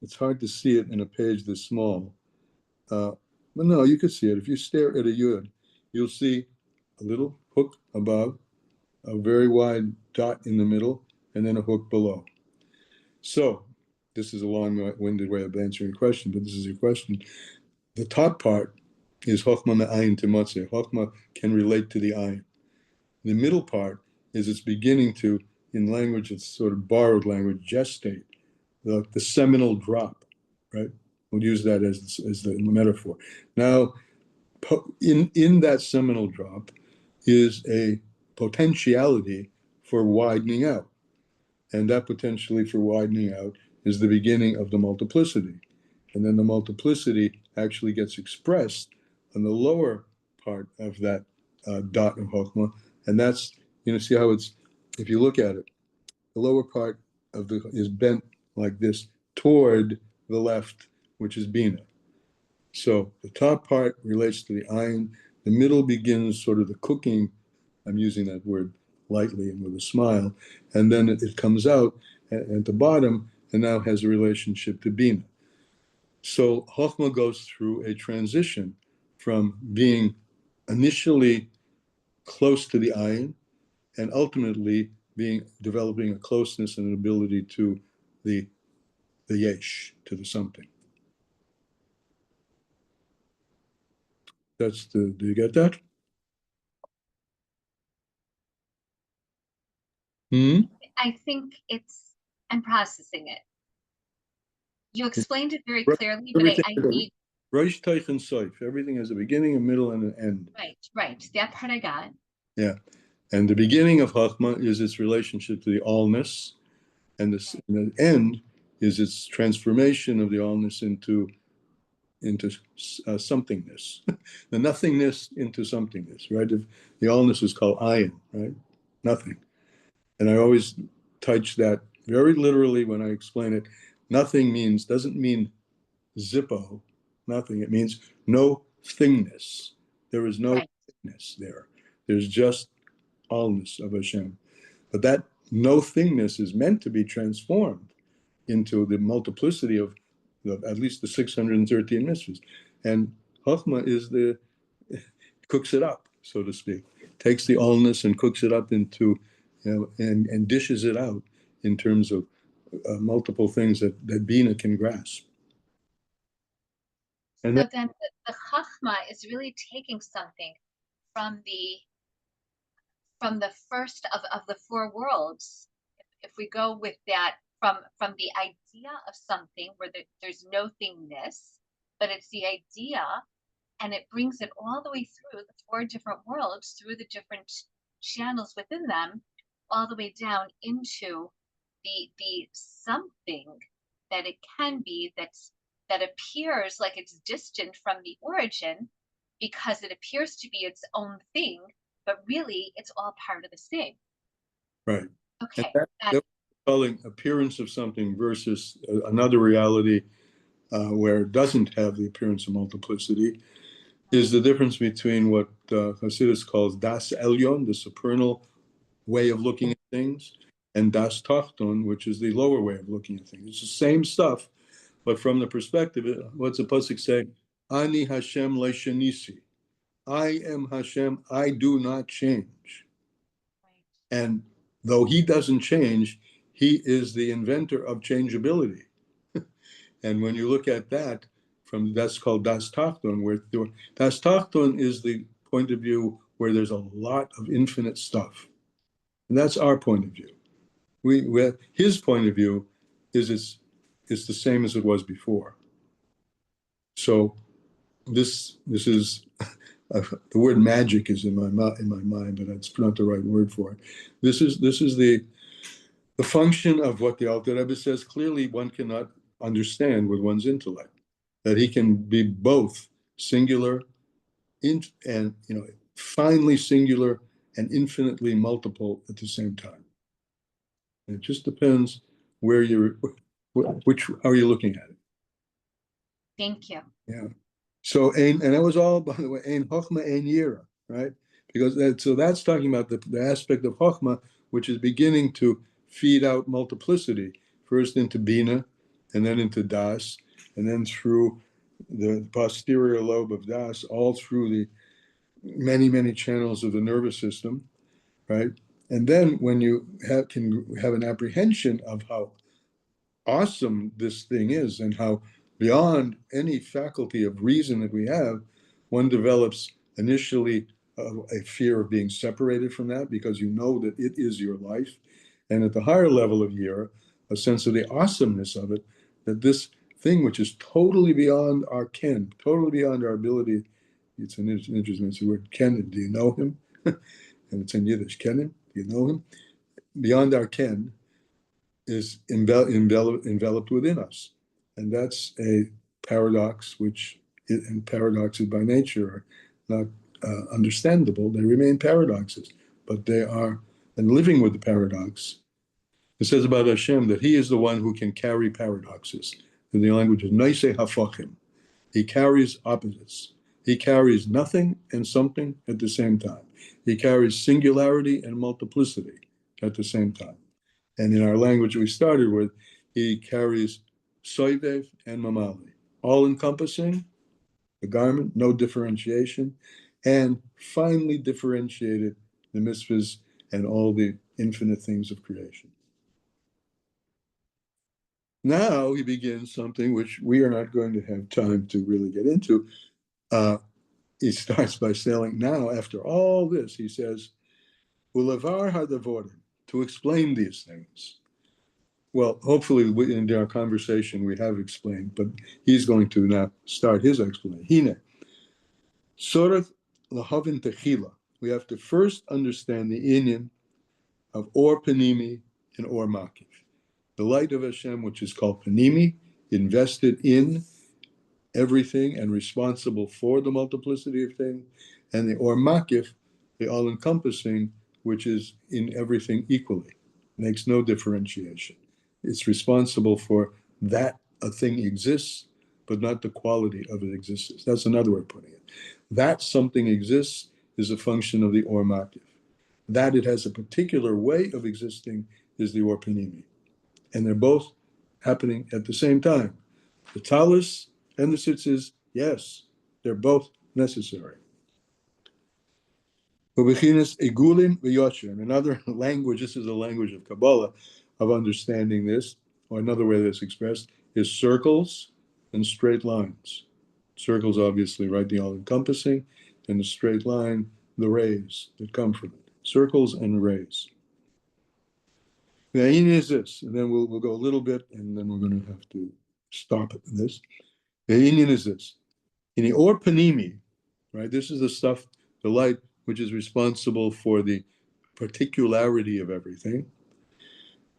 It's hard to see it in a page this small. But no, you can see it. If you stare at a yud, you'll see a little hook above, a very wide dot in the middle, and then a hook below. So this is a long-winded way of answering your question, but this is your question. The top part is Chochmah me'ayin timotzei. Chochmah can relate to the ayin. The middle part is its beginning to, in language, it's sort of borrowed language, gestate, the seminal drop, right? We'll use that as the metaphor. Now, in that seminal drop is a potentiality for widening out. And that potentially for widening out is the beginning of the multiplicity. And then the multiplicity actually gets expressed on the lower part of that dot of Chochmah. And that's, see how it's, if you look at it, the lower part of is bent like this toward the left, which is Bina. So the top part relates to the ayin. The middle begins sort of the cooking. I'm using that word lightly and with a smile. And then it comes out at the bottom and now has a relationship to Bina. So Chochmah goes through a transition from being initially close to the ayin and ultimately developing a closeness and an ability to the yesh, to the something. Do you get that? I think I'm processing it. You explained it very clearly, but I need. Rosh, Teich, and Soif. Everything has a beginning, a middle, and an end. Right. That part I got. Yeah. And the beginning of Chochmah is its relationship to the allness, and the end is its transformation of the allness into somethingness, the nothingness into somethingness, right? If the allness is called ayin, right? Nothing. And I always touch that very literally when I explain it. Nothing doesn't mean zippo, nothing. It means no thingness. There is no thingness there. There's just allness of Hashem. But that no thingness is meant to be transformed into the multiplicity of at least the 613 mitzvahs. And Chochmah cooks it up, so to speak. Takes the allness and cooks it up into and dishes it out in terms of multiple things that Bina can grasp. And so then the Chachma is really taking something from the first of the four worlds. If we go with that from the idea of something where there's no thingness, but it's the idea, and it brings it all the way through the four different worlds, through the different channels within them, all the way down into the something that it can be that appears like it's distant from the origin because it appears to be its own thing, but really it's all part of the same. right. Okay. That calling appearance of something versus another reality where it doesn't have the appearance of multiplicity is the difference between what Chassidus calls das elyon, the supernal way of looking at things, and das tachton, which is the lower way of looking at things. It's the same stuff, but from the perspective, what's the pasuk say? Ani Hashem le'shenisi. I am Hashem, I do not change. And though he doesn't change, he is the inventor of changeability. And when you look at that, that's called Das Tachton, where Das Tachton is the point of view where there's a lot of infinite stuff. And that's our point of view. His point of view is it's the same as it was before. So this is the word magic is in my mind, but that's not the right word for it. This is the function of what the Alter Rebbe says. Clearly, one cannot understand with one's intellect that he can be both singular and finely singular and infinitely multiple at the same time. And it just depends where how are you looking at it. Thank you. Yeah. So and that was all, by the way, ein chochma ein yira, right? Because that's talking about the aspect of chochma which is beginning to feed out multiplicity, first into bina, and then into das, and then through the posterior lobe of das, all through the many channels of the nervous system, right? And then when you can have an apprehension of how awesome this thing is and how beyond any faculty of reason that we have, one develops initially a fear of being separated from that because you know that it is your life. And at the higher level of Yira, a sense of the awesomeness of it, that this thing which is totally beyond our ken, totally beyond our ability, it's an interesting word, ken, do you know him? And it's in Yiddish, kenim, do you know him? Beyond our ken is enveloped within us. And that's a paradox, and paradoxes by nature are not understandable. They remain paradoxes, but they are, and living with the paradox, it says about Hashem that he is the one who can carry paradoxes. In the language of Noise Hafachim, he carries opposites. He carries nothing and something at the same time. He carries singularity and multiplicity at the same time. And in our language we started with, he carries soivev and mamali, all encompassing, the garment, no differentiation, and finely differentiated the mitzvahs and all the infinite things of creation. Now he begins something which we are not going to have time to really get into. He starts by saying, now after all this, he says, Ulavar hadavorim, to explain these things. Well, hopefully in our conversation we have explained, but he's going to now start his explanation. Hine, Sorat lahavin techila. We have to first understand the inyan of or panimi and or makif. The light of Hashem, which is called panimi, invested in everything and responsible for the multiplicity of things, and the or makif, the all-encompassing, which is in everything equally, makes no differentiation. It's responsible for that a thing exists, but not the quality of its existence. That's another way of putting it. That something exists is a function of the or makif. That it has a particular way of existing is the or panimi. And they're both happening at the same time. The talus and the tzitzis, yes, they're both necessary. Ubechinas igulim v'yosher. In another language, this is a language of Kabbalah, of understanding this, or another way that's expressed, is circles and straight lines. Circles, obviously, right, the all-encompassing, and the straight line, the rays that come from it. Circles and rays. The ayin is this, and then we'll go a little bit, and then we're going to have to stop this. The ayin is this. In the or panimi, right, this is the stuff, the light, which is responsible for the particularity of everything.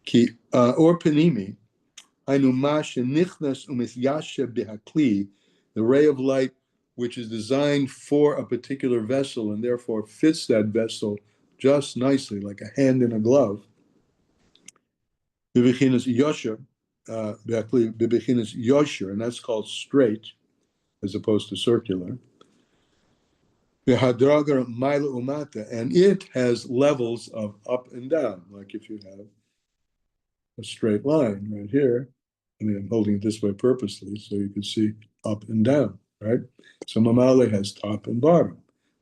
Ki or panimi, ainu ma shenichnas umithyashe bihakli, the ray of light which is designed for a particular vessel and therefore fits that vessel just nicely, like a hand in a glove. Bibichinas yosher, bibichinas yosher, and that's called straight, as opposed to circular. And it has levels of up and down, like if you have a straight line right here. I mean, I'm holding it this way purposely so you can see up and down, right? So Mamale has top and bottom.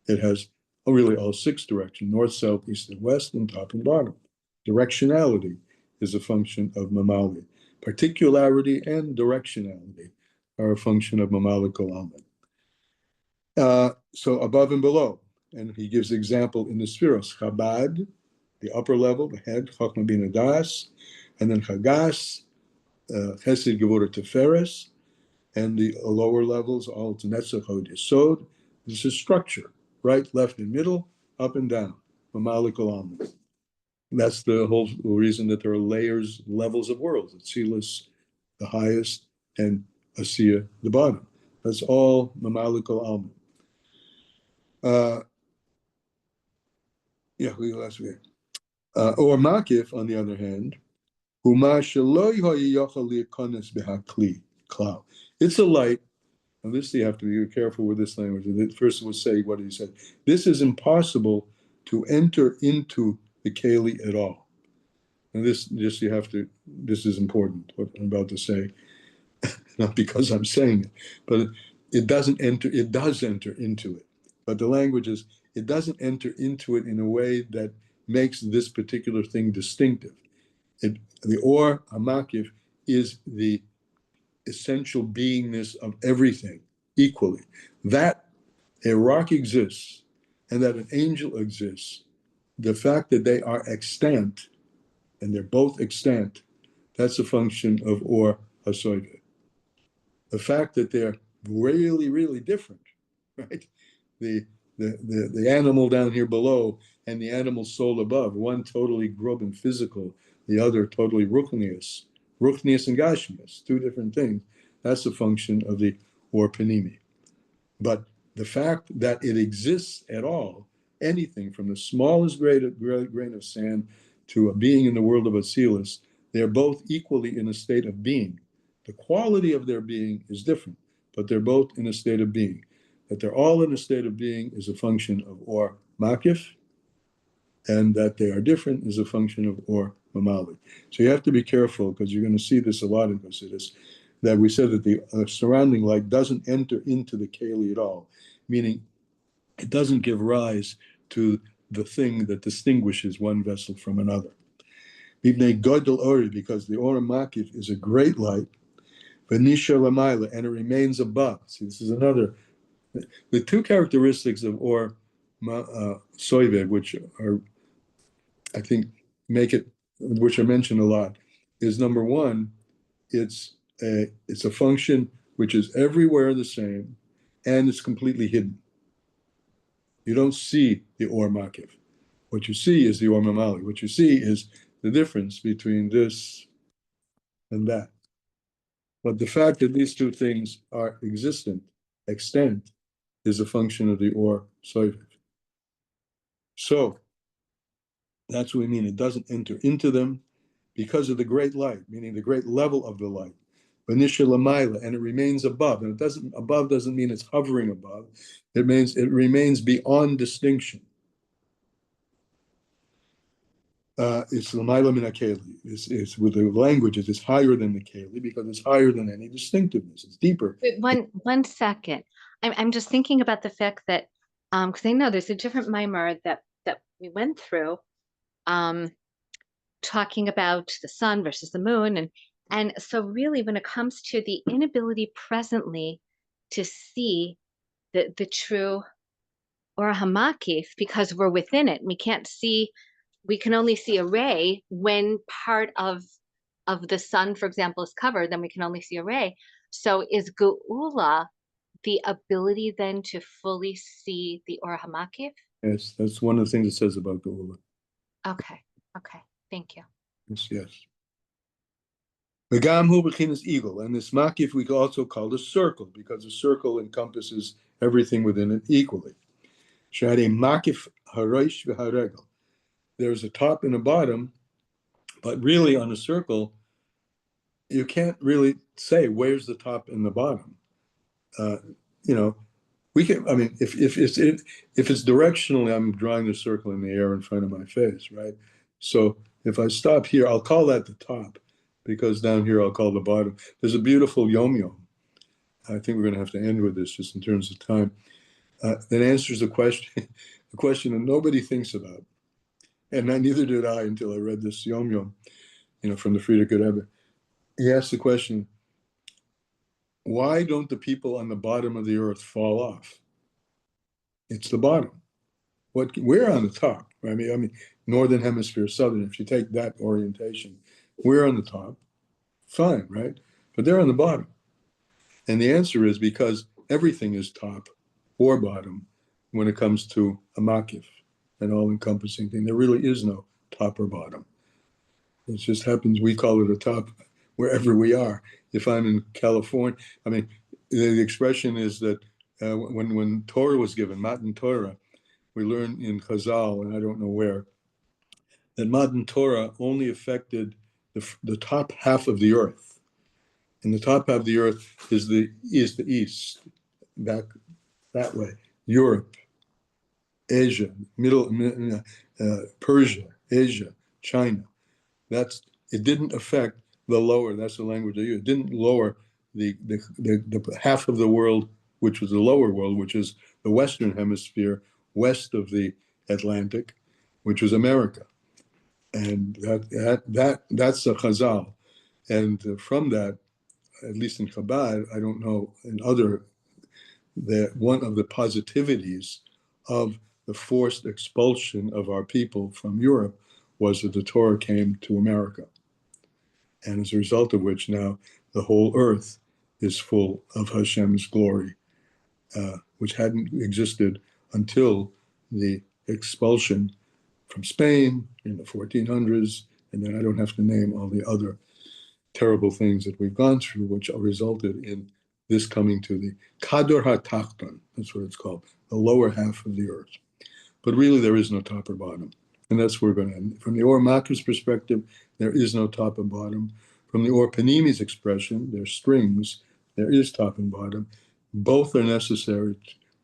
It has really all six directions, north, south, east, and west, and top and bottom. Directionality is a function of Mamale. Particularity and directionality are a function of Mamale Kolalman. So above and below, and he gives example in the spheros, Chabad, the upper level, the head, Chachma Bina Das, and then Chagas, Chesed Gevurah Teferes, and the lower levels, all Netzach Hod Yesod. This is structure, right, left, and middle, up and down, Mamalik Olam. That's the whole reason that there are layers, levels of worlds. Atzilus, the highest, and Asiya, the bottom. That's all Mamalik Olam. Or Makif, on the other hand, it's a light, and this you have to be careful with this language. The first will say what he said. This is impossible to enter into the Keli at all. And this you have to, this is important, what I'm about to say. Not because I'm saying it, but it doesn't enter, it does enter into it. But the language is, it doesn't enter into it in a way that makes this particular thing distinctive. The or Hamakif is the essential beingness of everything equally. That a rock exists and that an angel exists, the fact that they are extant, and they're both extant, that's a function of or hasoive. The fact that they're really, really different, right? The animal down here below and the animal soul above, one totally grub and physical, the other totally ruchnius and gashmius, two different things. That's a function of the or panimi. But the fact that it exists at all, anything from the smallest grain of sand to a being in the world of Atzilus, they're both equally in a state of being. The quality of their being is different, but they're both in a state of being. That they're all in a state of being is a function of or makif, and that they are different is a function of or mamali. So you have to be careful, because you're going to see this a lot in Chassidus, that we said that the surrounding light doesn't enter into the keli at all, meaning it doesn't give rise to the thing that distinguishes one vessel from another. Because the or makif is a great light, Venisha Lamaila, and it remains above. See, this is another. The two characteristics of or soive, which are, I think, make it, which are mentioned a lot, is number one, it's a function which is everywhere the same, and it's completely hidden. You don't see the or makif. What you see is the or mamali. What you see is the difference between this and that. But the fact that these two things are existent, extant, is a function of the or soiv. So that's what we mean. It doesn't enter into them because of the great light, meaning the great level of the light. Venisha Lamaila, and it remains above. And above doesn't mean it's hovering above. It means it remains beyond distinction. It's Lamaila min hakeli. It's with the language, it's higher than the keli because it's higher than any distinctiveness. It's deeper. One second. I'm just thinking about the fact that Because I know there's a different mimer that we went through, talking about the sun versus the moon, and so really when it comes to the inability presently to see the true or a hamakif, because we're within it, we can't see, we can only see a ray when part of the sun, for example, is covered, then we can only see a ray. So is geula the ability then to fully see the or hamakif? Yes, that's one of the things it says about geula. Okay, thank you. Yes. V'gam hu b'chinas eagle, and this makif we also call a circle, because a circle encompasses everything within it equally. Shari makif harosh v'haregel. There's a top and a bottom, but really on a circle, you can't really say where's the top and the bottom. We can. I mean, if it's directionally, I'm drawing the circle in the air in front of my face, right? So if I stop here, I'll call that the top, because down here I'll call the bottom. There's a beautiful yom. I think we're going to have to end with this just in terms of time. That answers a question, a question that nobody thinks about, and neither did I until I read this yom, from the Frierdiker Rebbe. He asked the question, why don't the people on the bottom of the earth fall off? It's the bottom. We're on the top. I mean, northern hemisphere, southern. If you take that orientation, we're on the top. Fine, right? But they're on the bottom. And the answer is because everything is top or bottom when it comes to a makif, an all-encompassing thing. There really is no top or bottom. It just happens we call it a top wherever we are. If I'm in California, I mean, the expression is that when Torah was given, Matan Torah, we learn in Chazal, and I don't know where, that Matan Torah only affected the top half of the earth. And the top half of the earth is the east, back that way. Europe, Asia, Persia, Asia, China. It didn't affect the lower, that's the language I use. It didn't lower the half of the world, which was the lower world, which is the Western Hemisphere, west of the Atlantic, which was America. And that's a Chazal. And from that, at least in Chabad, I don't know, in other, that one of the positivities of the forced expulsion of our people from Europe was that the Torah came to America. And as a result of which now the whole earth is full of Hashem's glory, which hadn't existed until the expulsion from Spain in the 1400s. And then I don't have to name all the other terrible things that we've gone through, which resulted in this coming to the Kador HaTachton, that's what it's called, the lower half of the earth. But really there is no top or bottom. And that's where we're going to end. From the Or Makiv's perspective, there is no top and bottom. From the Or Panimi's expression, there's strings, there is top and bottom. Both are necessary,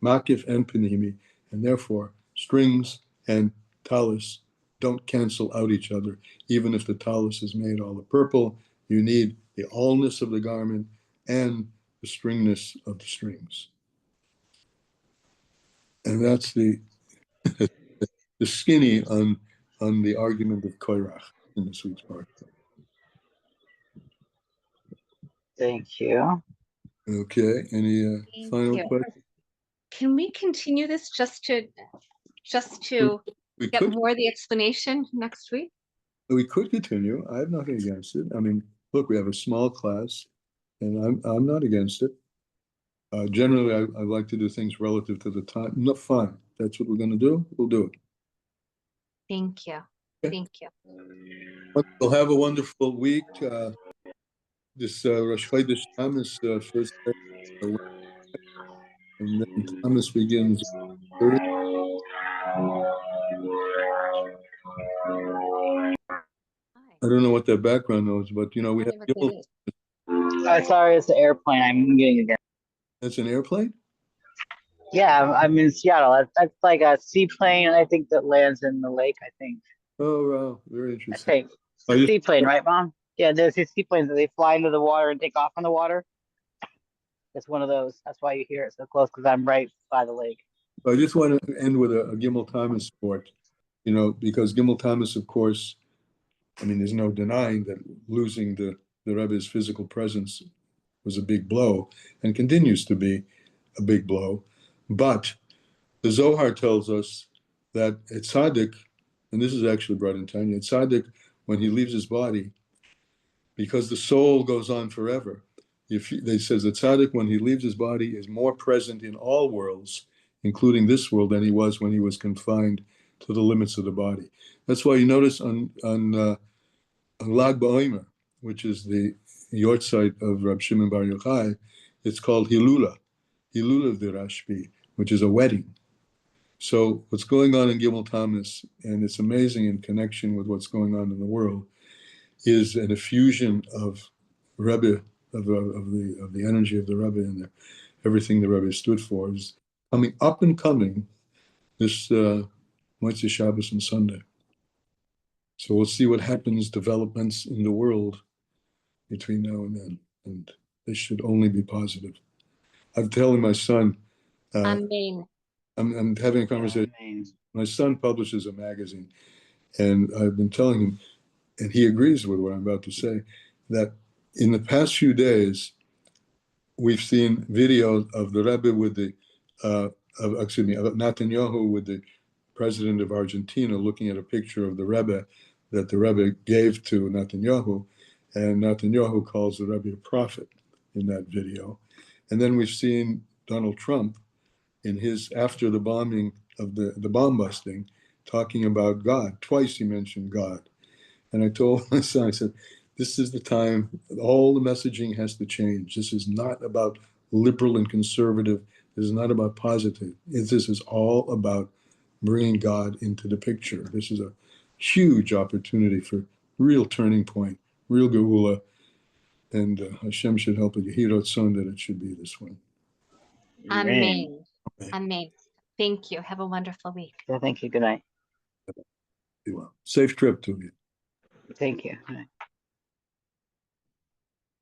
Makiv and Panimi, and therefore strings and talus don't cancel out each other. Even if the talus is made all of purple, you need the allness of the garment and the stringness of the strings. And that's the skinny on the argument of Korach in the sweet part. Thank you. Okay. Any final questions? Can we continue this just to get more of the explanation next week? We could continue. I have nothing against it. I mean, look, we have a small class, and I'm not against it. Generally, I like to do things relative to the time. No, fine. That's what we're going to do. We'll do it. Thank you. Okay. Thank you. We'll have a wonderful week. This Rosh Chodesh Tammuz first day, and then Tammuz begins Thursday. I don't know what that background is, but we have. Sorry, it's an airplane. I'm getting again. That's an airplane? Yeah, I'm in Seattle. That's like a seaplane, I think, that lands in the lake, I think. Oh, wow. Very I interesting. think. It's a seaplane, right, Mom? Yeah, there's these seaplanes that they fly into the water and take off on the water. It's one of those. That's why you hear it so close, because I'm right by the lake. I just want to end with a Gimel Thomas quote, because Gimel Thomas, of course, I mean, there's no denying that losing the Rebbe's physical presence was a big blow and continues to be a big blow. But the Zohar tells us that a tzaddik, and this is actually brought in Tanya, a tzaddik, when he leaves his body, because the soul goes on forever, they says the tzaddik, when he leaves his body, is more present in all worlds, including this world, than he was when he was confined to the limits of the body. That's why you notice on Lag BaOmer, which is the yortzeit of Rab Shimon Bar Yochai, it's called Hilula of the Rashbi, which is a wedding. So what's going on in Gimel Thomas, and it's amazing in connection with what's going on in the world, is an effusion of Rebbe, of the energy of the Rebbe and everything the Rebbe stood for is coming up and coming this Motzei Shabbos and Sunday. So we'll see what happens, developments in the world between now and then, and they should only be positive. I'm telling my son, Amen. I'm having a conversation. Amen. My son publishes a magazine, and I've been telling him, and he agrees with what I'm about to say, that in the past few days, we've seen videos of the Rebbe with of Netanyahu with the president of Argentina looking at a picture of the Rebbe that the Rebbe gave to Netanyahu, and Netanyahu calls the Rebbe a prophet in that video. And then we've seen Donald Trump in his, after the bombing of the bomb busting, talking about God. Twice he mentioned God. And I told my son, I said, this is the time, all the messaging has to change. This is not about liberal and conservative. This is not about positive. This is all about bringing God into the picture. This is a huge opportunity for real turning point, real geula, and Hashem should help it. Yehirot son that it should be this way. Amen. Amen. Thank you. Have a wonderful week. Yeah, thank you. Good night. Be well. Safe trip to you. Thank you. Good night.